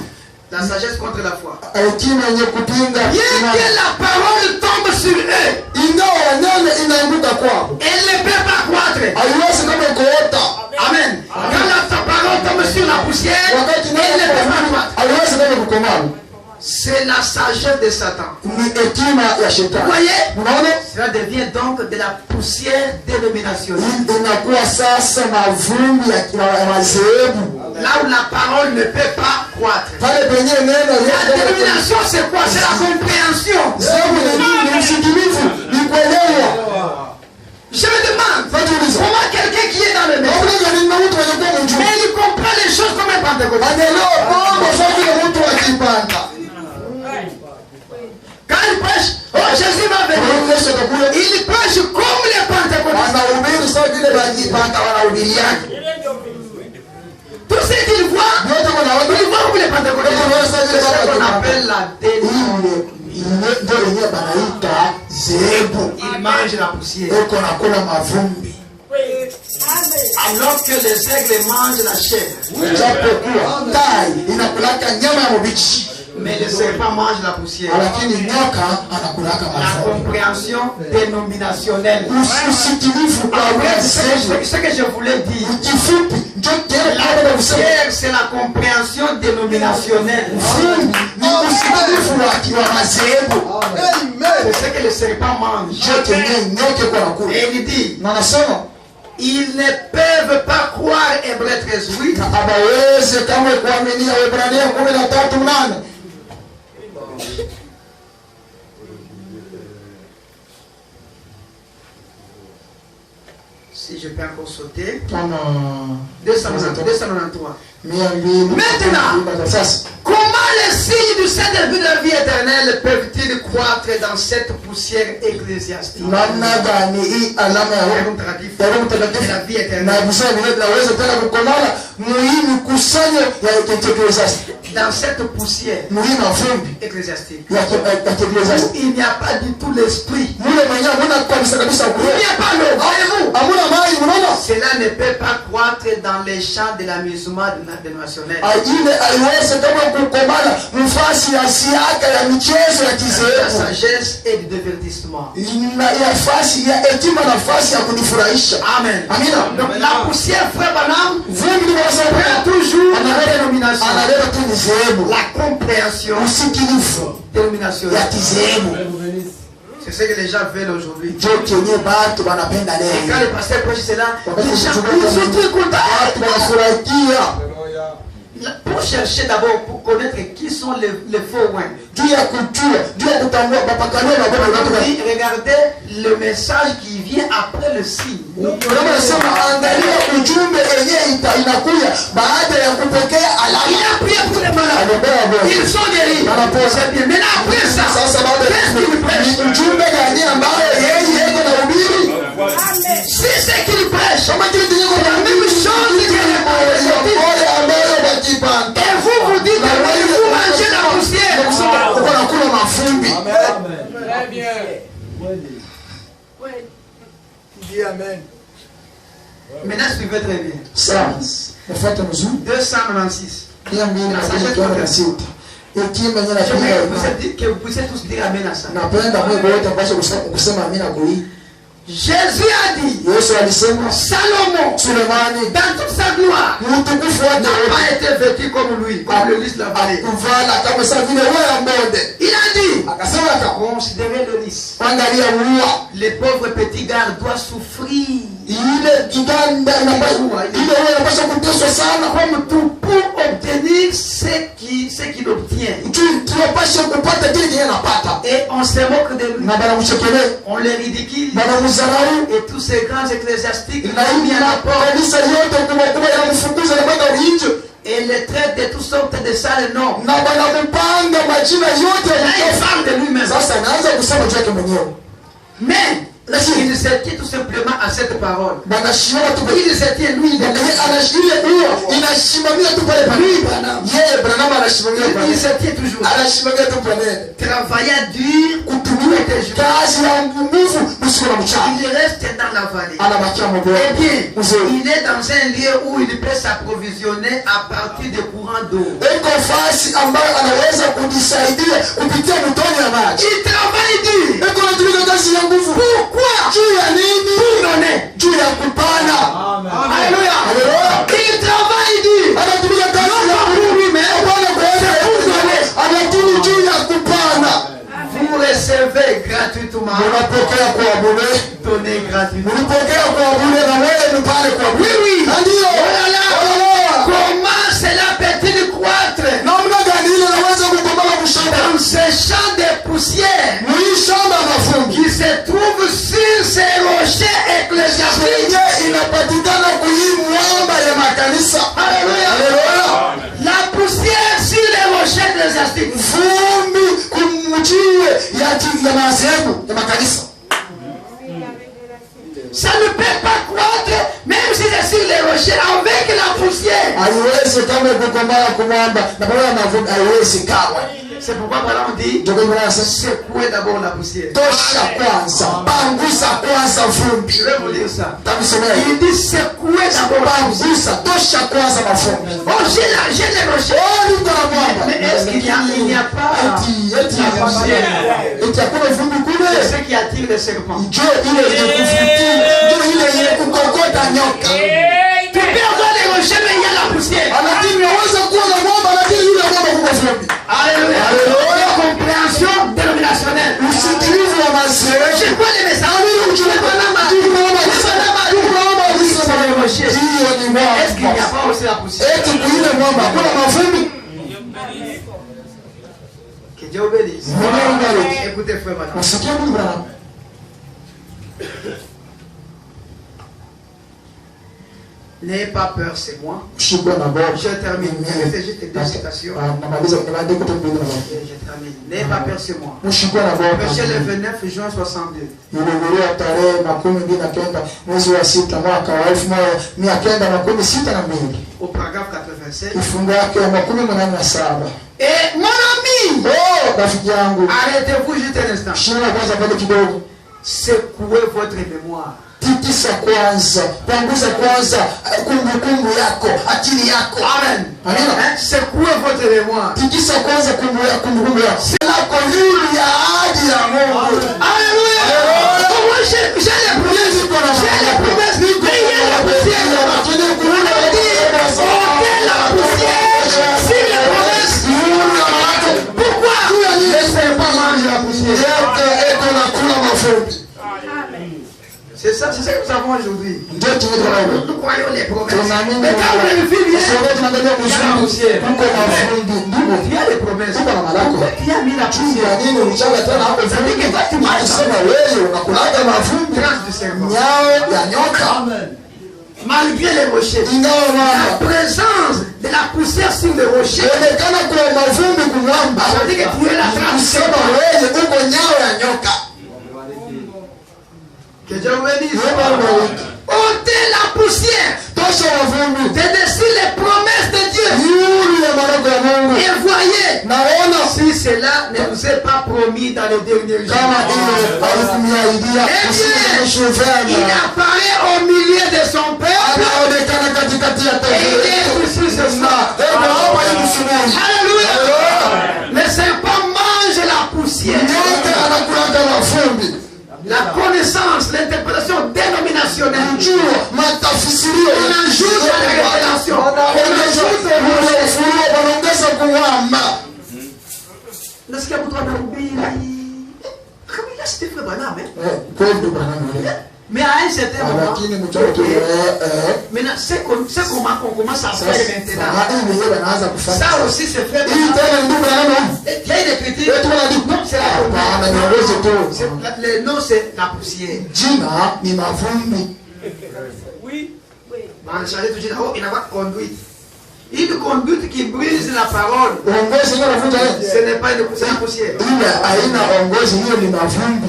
La sagesse contre la foi. Hekima yenye kupinga. Bien que la parole tombe sur eux, ingawa neno inaanguka kwao, elle ne peut pas croître. haiwezi kama kuota. Amen. Quand ta parole tombe sur la poussière, Wakati elle ne peut pas neno croître. haiwezi kama kukomaa. C'est la sagesse de Satan. Ni hekima ya Vous shetani. voyez, Unaona? cela devient donc de la poussière dénominationnelle. Inakuwa sasa mavumbi ya madhehebu. Là où la parole ne peut pas croître. Pale penye neno La dénomination, c'est quoi? C'est la compréhension. Zebu ni nini? Ni usikilivu, ni kuelewa. Je me demande, Najiuliza. comment quelqu'un qui est dans le message, Naona ni mtu anakuwa mjuu. mais il comprend les choses comme un pentecôtiste. Anaelewa mambo sawa vile mtu wa kipanda. Quand il prêche, oh Jésus va venir, Yesu atakuja. il prêche comme les pentecôtistes. Anahubiri sawa vile wakipanda wanahubiriana. Tout ce qu'il voit, Yote wanaona il voit comme les pentecôtistes. C'est ce qu'on appelle la dénomination. ndio yenyewe banaita zebu. Il mange la poussière. Eko nakula mavumbi. Alors que les aigles mangent la chair. Japokuwa tai inakulaka nyama ya mbichi, Mais le serpent mange la poussière. lakini nyoka anakulaka La mavumbi. compréhension dénominationnelle. Usikilivu kwa Après, zebu. ce que je voulais dire, Kifupi ndio kile la kile kusema. poussière, c'est la compréhension dénominationnelle. Vumbi ni usikilivu wa mazebu. C'est ce que le serpent mange. Ndio kenye nyoka kwa nakula. Et il dit, Na nasema ils ne peuvent pas croire, Hébreux 13:8, na abaweze kama kuaminia Waebrania 13:8. si je peux encore sauter, Kama 293. 200. Maintenant, Sasa comment les signes du Saint-Esprit de la vie éternelle peuvent-ils croître dans cette poussière ecclésiastique? namna gani hii alama ya Roho Roho Mtakatifu Mtakatifu de la vie na éternelle. kusema vile tunaweza tena kukomana muhimu kusanyo ya kitekelezaji Dans cette poussière muhimu mafumbi ecclésiastique, ya kitekelezaji où il n'y a pas du tout l'esprit, mule mwenyewe muna kabisa kabisa il n'y a pas l'eau, voyez-vous? hamuna maji unaona Cela ne peut pas croître dans les champs de l'amusement dénominationnel. ile haiwezi kama kukomana mfasi ya siaka ya michezo ya La kizehebu sagesse et du divertissement. na nafasi ya hekima, nafasi ya kunifurahisha. Amen. Amina. Donc la poussière, frère Banam, Vumbi ni prend wasabia toujours la analeta dénomination, tu mizehebu, la compréhension usikilifu ya dénominationnelle. kizehebu C'est ce que les gens veulent aujourd'hui. ndio kenye batu wanapenda Et quand leo. le pasteur prêche cela, Wakati les gens mchungaji ils sont très contents. watu wanafurahia Pour chercher d'abord, pour connaître qui sont les faux oins. juu ya kujua, juu ya kutambua mapakanio na baba watu Aujourd'hui, regardez le message qui vient après le signe. Kama nasema angalia ujumbe yenyewe inakuja baada ya kupokea Il alama. a prié pour les malades. Aliombea Bwana. Ils sont guéris. C'est bien. Maintenant après ça, Sasa baada qu'est-ce qu'il prêche? ni ujumbe gani ambayo yeye yeko na ubiri? Si c'est qu'il prêche, Kama kile kinyo la même chose que les malades. wale ambao wakipanda. Et vous dites que vous mangez la poussière. Uko nakula mafumbi. Très bien. Dis amen. Maintenant, suivez très bien. Sawa. Nafuata mzuri. 296. Pia mimi na sita. Hekima yenyewe J'aimerais napiga. que vous puissiez tous dire amen à ça. Napenda Mungu wote mpashe kusema amina kwa hii. Jésus a dit, Yesu alisema Salomon, Sulemani dans toute sa gloire, mtukufu wake n'a pas été vêtu comme lui, comme le lys de la vallée. kuvala kama sasa vile wewe mbonde. Il a dit, Akasema considérez le lys. angalia uwa Les pauvres petits gars doivent souffrir. ile kitanda inapaswa kuteswa sana comme tout pour obtenir ce qu'il obtient. tunapaswa kupata kile kile anapata Et on se moque de lui. na banamshekele On les ridicule. banamzarau Et tous ces grands ecclésiastiques na hivi kanisa yote kubwa yanamfukuza na kwenda nje et les traite de toutes sortes de sales noms. na banamupanga majina yote Là, il parle de lui-même. sasa anaanza kusema juu yake mwenyewe Mais il se tient tout simplement à cette parole. banashimama tu Il se tient lui. anashikilia hiyo inasimamia tu pale pale yeye Branham anashimamia Il pale se tient toujours. anashimamia tu pale Travaillant dur, kutumia kazi ya nguvu usiku na mchana il reste dans la vallée. anabakia mgongo Eh bien, mzee il est dans un lieu où il peut s'approvisionner à partir de courants d'eau. eko fasi ambayo anaweza kujisaidia kupitia mtoni ya maji Il travaille dur. eko anatumika kazi ya nguvu Pourquoi? juu ya nini juu ya kupana Alléluia. Alléluia. Il travaille dur. anatumika kazi ya nguvu hapana kuweza anatuni juu ya kupana Vous recevez gratuitement. unapokea kwa bure Donnez gratuitement. ulipokea kwa bure na wewe ni pale kwa bure Oui. ndio Voilà. Comment cela peut-il croître namna gani ile naweza kukomala kushamba dans ce champ de poussière muishamba mafumbi qui se trouve sur ces rochers ecclésiastiques? yenye inapatikana kuhii mwamba ya makanisa Alléluia. Alléluia. La poussière sur les rochers ecclésiastiques. vumbi kumjiwe ya madhehebu ya makanisa Ça ne peut pas croître même si c'est sur les rochers avec la poussière. haiwezi kama kukomala kumwamba na pamoja na vumbi haiwezi kamwe C'est pourquoi voilà on dit ndio kwa maana sasa secouez d'abord la poussière. tosha kwanza pangusa kwanza vumbi Je vais vous lire ça. tamsomea Il dit secouez d'abord la poussière. pangusa tosha kwanza mavumbi Oh, j'ai les rochers. ndio na mwamba Mais est-ce qu'il n'y a pas eti hakuna vumbi kule ce qui attire les serpents? njoo ile yenye kuvutia njoo ile yenye kukokota nyoka Tu peux avoir les rochers mais il y a la poussière. lakini unaweza kuwa na mwamba lakini yule mwamba kuko vumbi Alléluia. Alléluia. Compréhension dénominationnelle. usikilivu wa mazehebu C'est quoi les messages? Est-ce qu'il n'y a pas aussi la poussière? eti kuile mwamba hakuna mavumbi Que Dieu obéisse. Mungu Écoutez frère madame. usikie Mungu bwana N'ayez pas peur, c'est moi. shikwa na baba Je termine. C'est juste deux citations. namaliza kuna ndiko tu mbili na baba Je termine. N'ayez pas peur, c'est moi. mshikwa na baba Prêché le 29 juin 62. ilihudhuria tarehe 29 mwezi wa 6 mwaka wa 1962 Au paragraphe 87. kifungu yake ya 87. Et mon ami, Rafiki yangu arrêtez-vous juste un instant. shina kwanza pale kidogo Secouez votre mémoire. tikisa kwanza panguza kwanza kumbukumbu yako akili yako Amen. amina Hein? Secouez votre mémoire. tikisa kwanza kumbukumbu yako sina kohili ya ahadi ya Mungu Alléluia. Moi j'ai les promesses. J'ai les promesses. Mais il y a la poussière là-bas. On a dit, ôtez la poussière sur les promesses. Pourquoi? Laissez pas manger la poussière. C'est ça que nous avons aujourd'hui. Nous croyons les promesses. Mais quand vous vérifiez bien, il y a la poussière. Il y a les promesses. Il y a mis la poussière. Ça dit que toi tu marches. Grâce du serment. Malgré les rochers, la présence de la poussière sur les rochers, ça dit que tu es la trace. Que Dieu vous bénisse. Ôtez la poussière. C'est-à-dire les promesses de Dieu. Et voyez, si cela ne vous est pas promis dans les derniers jours. Il apparaît au milieu de son peuple. Et il est sur ce soir. Alléluia. Le serpent mange la poussière. La connaissance, l'interprétation dénominationnelle. On ajoute à la révélation. On ajoute au nasikia mtu anahubiri kama ile c'était frère Branham Mais à un certain moment, lakini mtoto maintenant, c'est comment on commence à faire maintenant. Ça aussi, c'est fait. hii tena ndugu yangu Il y a une écriture. wetu wanadiku Non, c'est la hapana niongoze tu Le nom, c'est la poussière. jina ni mavumbi On a changé tout de suite. Oh, il y a une conduite. Une conduite qui brise la parole. uongozi hiyo nafunja Ce n'est pas une poussière. ile haina uongozi hiyo ni mavumbi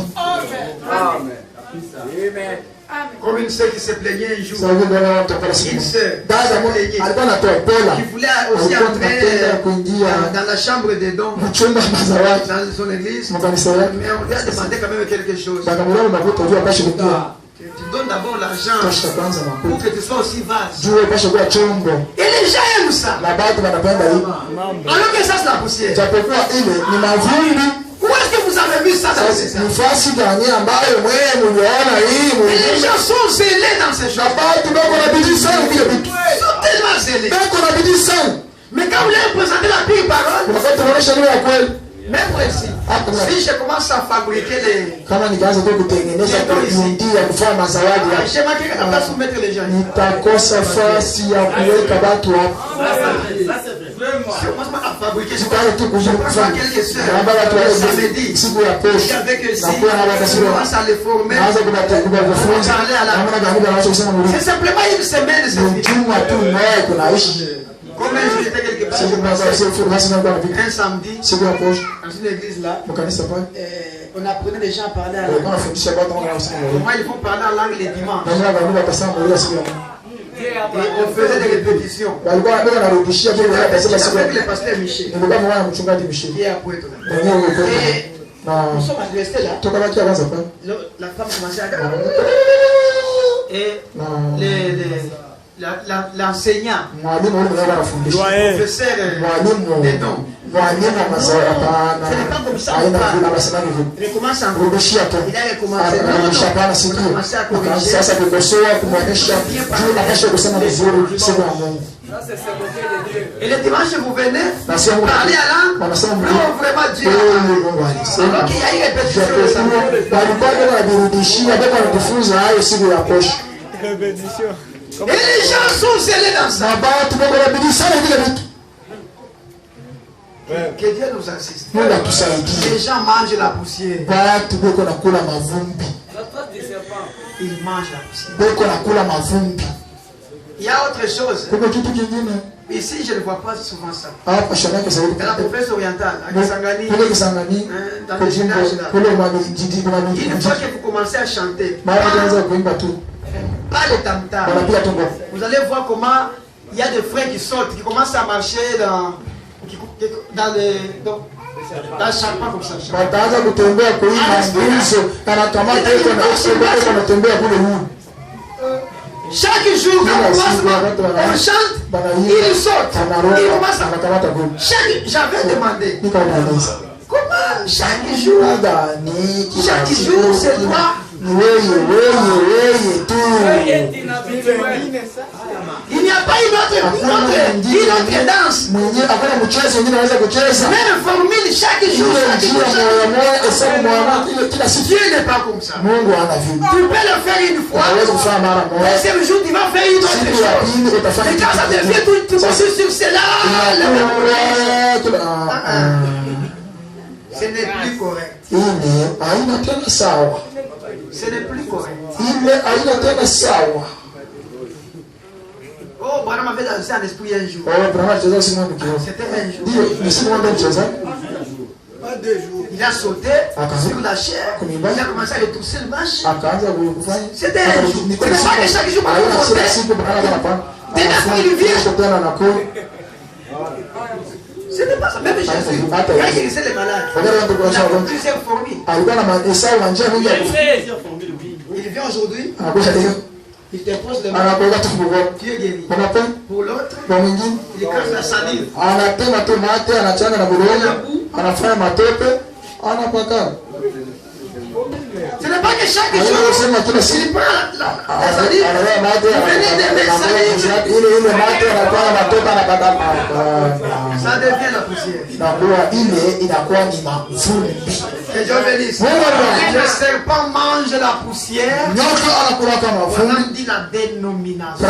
Comme une sœur qui se plaignait un jour. sasa ndio tutapata siku Une sœur dada alikuwa anatoa pola qui voulait aussi alikuwa entrer anapenda kuingia dans la chambre des dons mchumba mazawadi dans son église. mkanisa yake Mais on lui a demandé quand même quelque chose. bakamwona makuta juu apashe kutia Tu donnes d'abord l'argent tosha kwanza pour makuta que tu sois aussi vaste. juu apashe kuwa chombo Et les gens aiment ça. na batu wanapenda hivi Alors que ça, c'est la poussière. japokuwa ile ni mavumbi. Où est-ce que vous avez vu ça dans ces Sasa gens? nafasi gani ambayo mwewe mliona hii Et les gens sont zélés dans ces na choses. batu bako na bidii sana vile vitu Ils sont tellement zélés. bako na bidii sana Mais quand vous leur présentez la pire parole, wakati tunaonyesha neno la kweli même ici, si je commence à fabriquer les... kama nikaanza tu kutengeneza kuindia kufanya mazawadi hapa J'ai marqué la place où mettre les gens. nitakosa fasi ya kuweka watu hapa Si on commence à fabriquer, je sipale tu prends kuzungumza quelques sœurs. naomba watu Le wawe samedi, siku ya posho avec eux ici, na kuwa na watu on commence à les former. naanza kuwafunza namna gani wanachosema C'est mlio simplement une semaine, c'est fini. mjuma tu mmoja tunaishi Comme un jour, j'étais quelque part, siku kwanza usifu basi na kwa vipi un samedi, siku ya posho dans une église là, mkanisa pale on apprenait les gens à parler à walikuwa langue. wanafundisha watu wanasema Comment ils font parler en langue les dimanches. namna gani watasema mlio siku ya Et on faisait des répétitions. walikuwa wanarudishia tu wanasema siku Avec le ya pasteur Michel, nilikuwa mwana mchungaji mshindi qui est à Pointe. mwenyewe yuko Et na nous sommes restés là. toka baki kwanza pale La femme commençait à... Et na l'enseignant, mwalimu yule mwenyewe anafundisha le professeur mwalimu des dons, mwalimu wa mazao hapana haina vile anasema hivyo il commence à kurudishia tu Il a recommencé. Non, non, anarudisha hapana on siku a commencé à corriger. sasa kukosoa kumwonyesha juu napasha kusema vizuri siku ya Mungu Et le dimanche, vous venez na sio Mungu parler à langue. wanasema Non, Mungu vraiment Dieu. kweli Mungu alisema Alors qu'il y a une répétition le samedi. walikuwa wanarudishia bado wanajifunza hayo siku ya posho Et les gens sont zélés dans ça. na bado bado wanabidi sana vile vitu Que Dieu nous assiste. Mungu atusaidie Les gens mangent la poussière. watu beko nakula mavumbi Ils mangent la poussière. beko nakula mavumbi Il y a autre chose. kuna kitu kingine Ici, je ne vois pas souvent ça. hapa shanaka zaidi Dans la province orientale, à Kisangani, kule Kisangani dans les villages là. kule majiji kuna Une fois que vous commencez à chanter, mara kwanza kuimba tu pas le tam-tam, wanapiga tu ngoma vous allez voir comment il y a des frères qui sortent, qui commencent à marcher dans le chapeau comme ça. wataanza kutembea kuimba nguzo anakamata hiyo na hiyo anatembea kule huko Chaque jour, quand on chante, ils sortent. Ils commencent à... anakamata kule J'avais demandé, nikauliza comment chaque jour, gani chaque jour, c'est toi. ni wewe tu Il n'y a pas une autre danse. mwenyewe hakuna mchezo mwingine anaweza kucheza Même formule chaque jour. ile njia moja moja hesabu moja ile kila siku Dieu n'est pas comme ça. Mungu ana vile Tu peux le faire une fois. unaweza kufanya mara moja Deuxième jour, tu vas faire une autre siku ya chose. pili utafanya Et quand ça devient tout sur cela, ce n'est plus correct. ile haina tena sawa Ce n'est plus correct. ile haina tena sawa Oh, Branham avait dansé en esprit un jour. Branham alicheza simu ndio C'était un jour. ndio ni simu ndio mcheza Il a sauté sur la chair. Il a commencé à retrousser le manche. akaanza kufanya C'était un jour. C'est pas que chaque jour, haina on kila montait. siku Branham anapanda Tena na kwa Ce n'est pas ça. Même Jésus, quand il guérissait les malades, il a plusieurs formules. alikuwa na mahesabu na njia mingi ya Il vient aujourd'hui, anakuja leo il te pose le main, anakuweka tu mkono tu es guéri. unape Pour l'autre, kwa mwingine il casse la salive. anatema tu mate anachanga na buroga anafanya matope anapaka Ce n'est pas que chaque jour, anasema kila siku il prend la salive. anawewa mate ile mate anafanya matope anapaka Ça devient la poussière. inakuwa ile inakuwa ni mavumbi Que Dieu bénisse. Le serpent mange la poussière. On a dit la dénomination.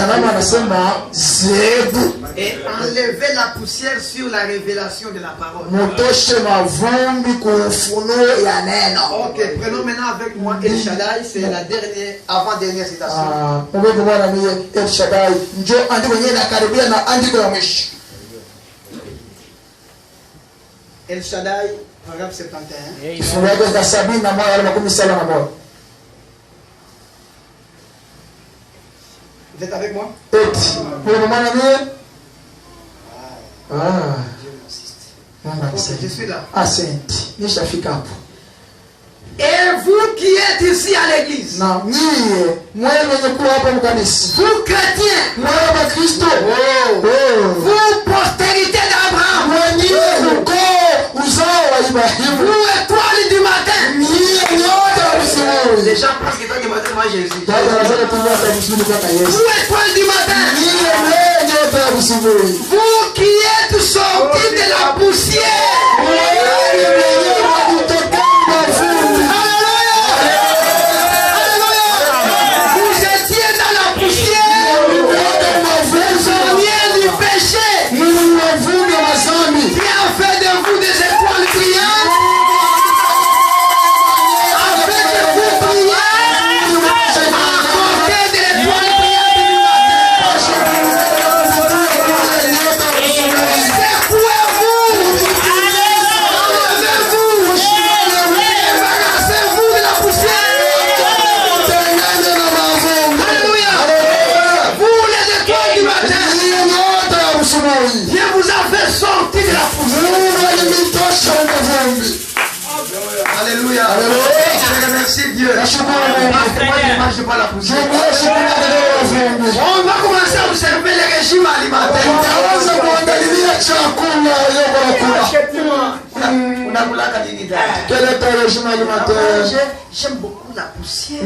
Et enlever la poussière sur la révélation de la parole. Ok, prenons maintenant avec moi El Shaddai, c'est la dernière, avant-dernière citation. El Shaddai, paragraphe 71. Vous êtes avec moi? Je suis là. Et vous qui êtes ici à l'église, vous chrétiens, vous postérité d'Abraham, vous étoiles du matin. Les gens pensent que toi du matin, moi Jésus. Vous étoiles du matin, vous qui êtes sortis de la poussière. Alléluia. Je remercie Dieu. Parce que moi je ne mange pas la poussière. On va commencer à observer les régimes alimentaires. Quel est ton régime alimentaire? J'aime beaucoup la poussière.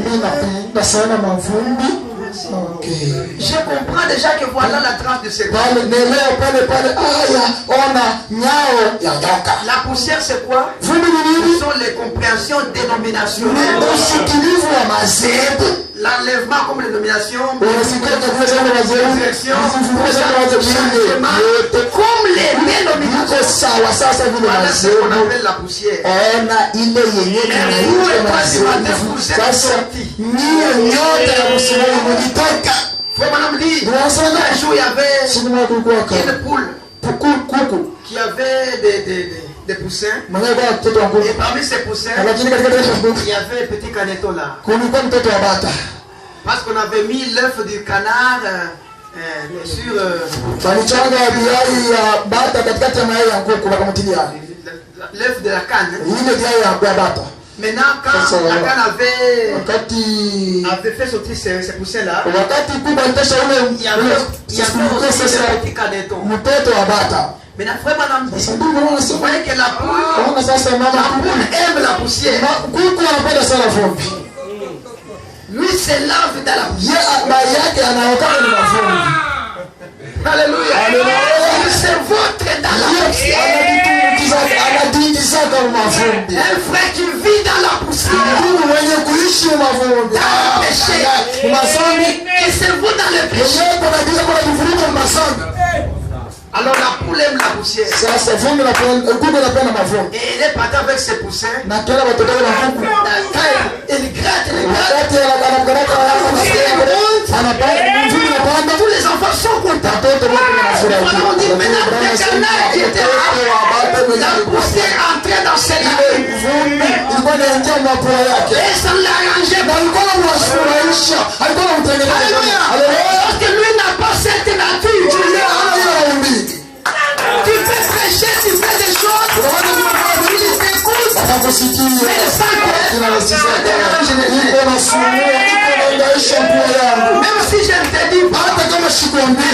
Je comprends déjà que voilà la trace de ces corps. La poussière c'est quoi? Ce sont les compréhensions dénominationnelles. L'enlèvement comme les nominations, comme les dénominations. Voilà ce qu'on appelle la poussière. Et vous, vous êtes sortis. Faut madame dire, un jour il y avait une poule qui avait des poussins. Et parmi ces poussins, il y avait un petit caneton là. Parce qu'on avait mis l'œuf du canard sur l'œuf de la canne. Maintenant, quand la canne avait fait sortir ces poussins-là, il y avait aussi un petit caneton. Maintenant, frère, madame, vous voyez que la poule aime la poussière. Lui, c'est lave dans la poussière. Alléluia. Il se vautre dans la poussière. Un frère qui vit dans la poussière, dans le péché, qui se vaut dans le péché. Alors la poule aime la poussière. Et elle est partie avec ses poussins. Elle gratte. Tous les enfants sont contents. On dit maintenant le canard qui était là, la poussière entrait dans ses lames. Et ça l'arrangeait pas. Alléluia. Parce que lui n'a pas cette nature. Tu peux prêcher, tu fais des choses. Il t'écoute. Mais le sang même si je ne te dis pas,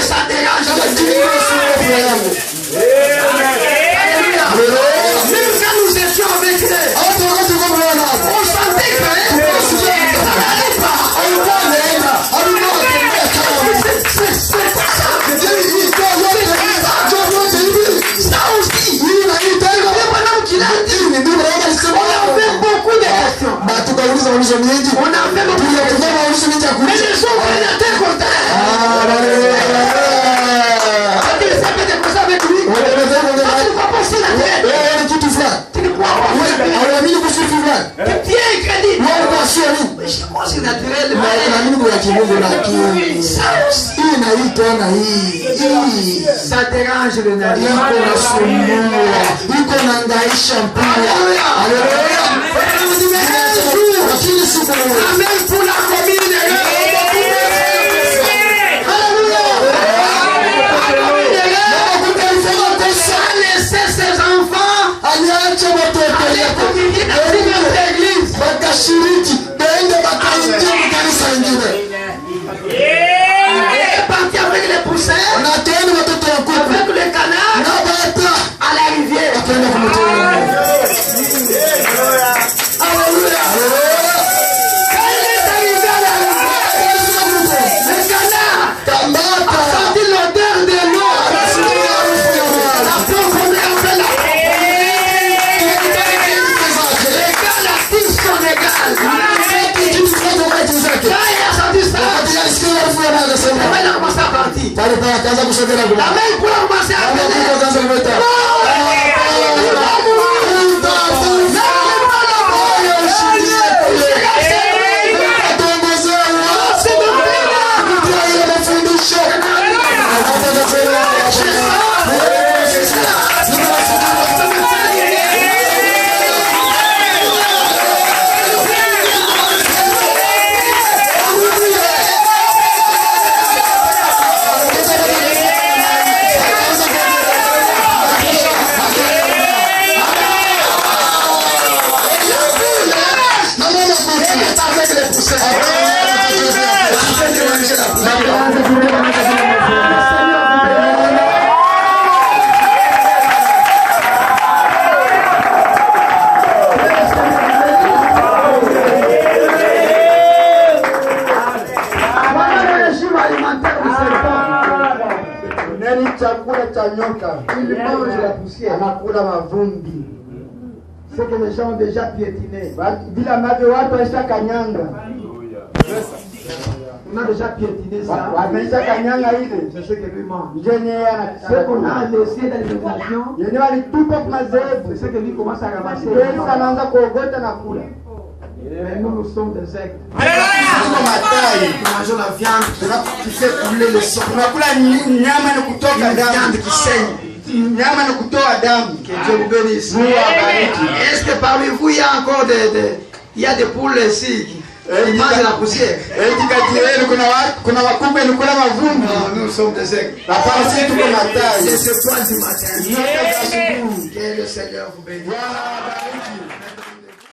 ça dérange. Alléluia. Même quand nous étions avec eux, on sentait que ça n'allait pas. Ça aussi, il y a un qu'il a dit, on avait maulizo mingi. Tunakuwa maulizo mingi ya kuuliza. Mais les autres ils étaient contents. Ça dérange le nariz. Amen pour la commune. Laisser ses enfants aller communier dans une autre église. Et partir avec les poussins, avec le canard, à la rivière. Alléluia. Quand il est arrivé à la rivière, le canard a senti l'odeur de l'eau. La profondeur de la les gars, la tire son égal. Quand il a senti ça, il a commencé à partir. La main pour commencer à venir. Il mange la poussière. C'est que les gens ont déjà piétiné. On a déjà piétiné ça. C'est ce que lui mange. Ce qu'on a laissé dans l'alimentation, c'est ce que lui commence à ramasser. Mais nous sommes des aigles. Nous mangeons la viande qui fait couler le sang. La viande qui saigne. Que Dieu vous bénisse. Est-ce que parmi vous il y a encore des poules ici qui mangent la poussière? Non, nous sommes des aigles. C'est ce soir du matin. Que le Seigneur vous bénisse.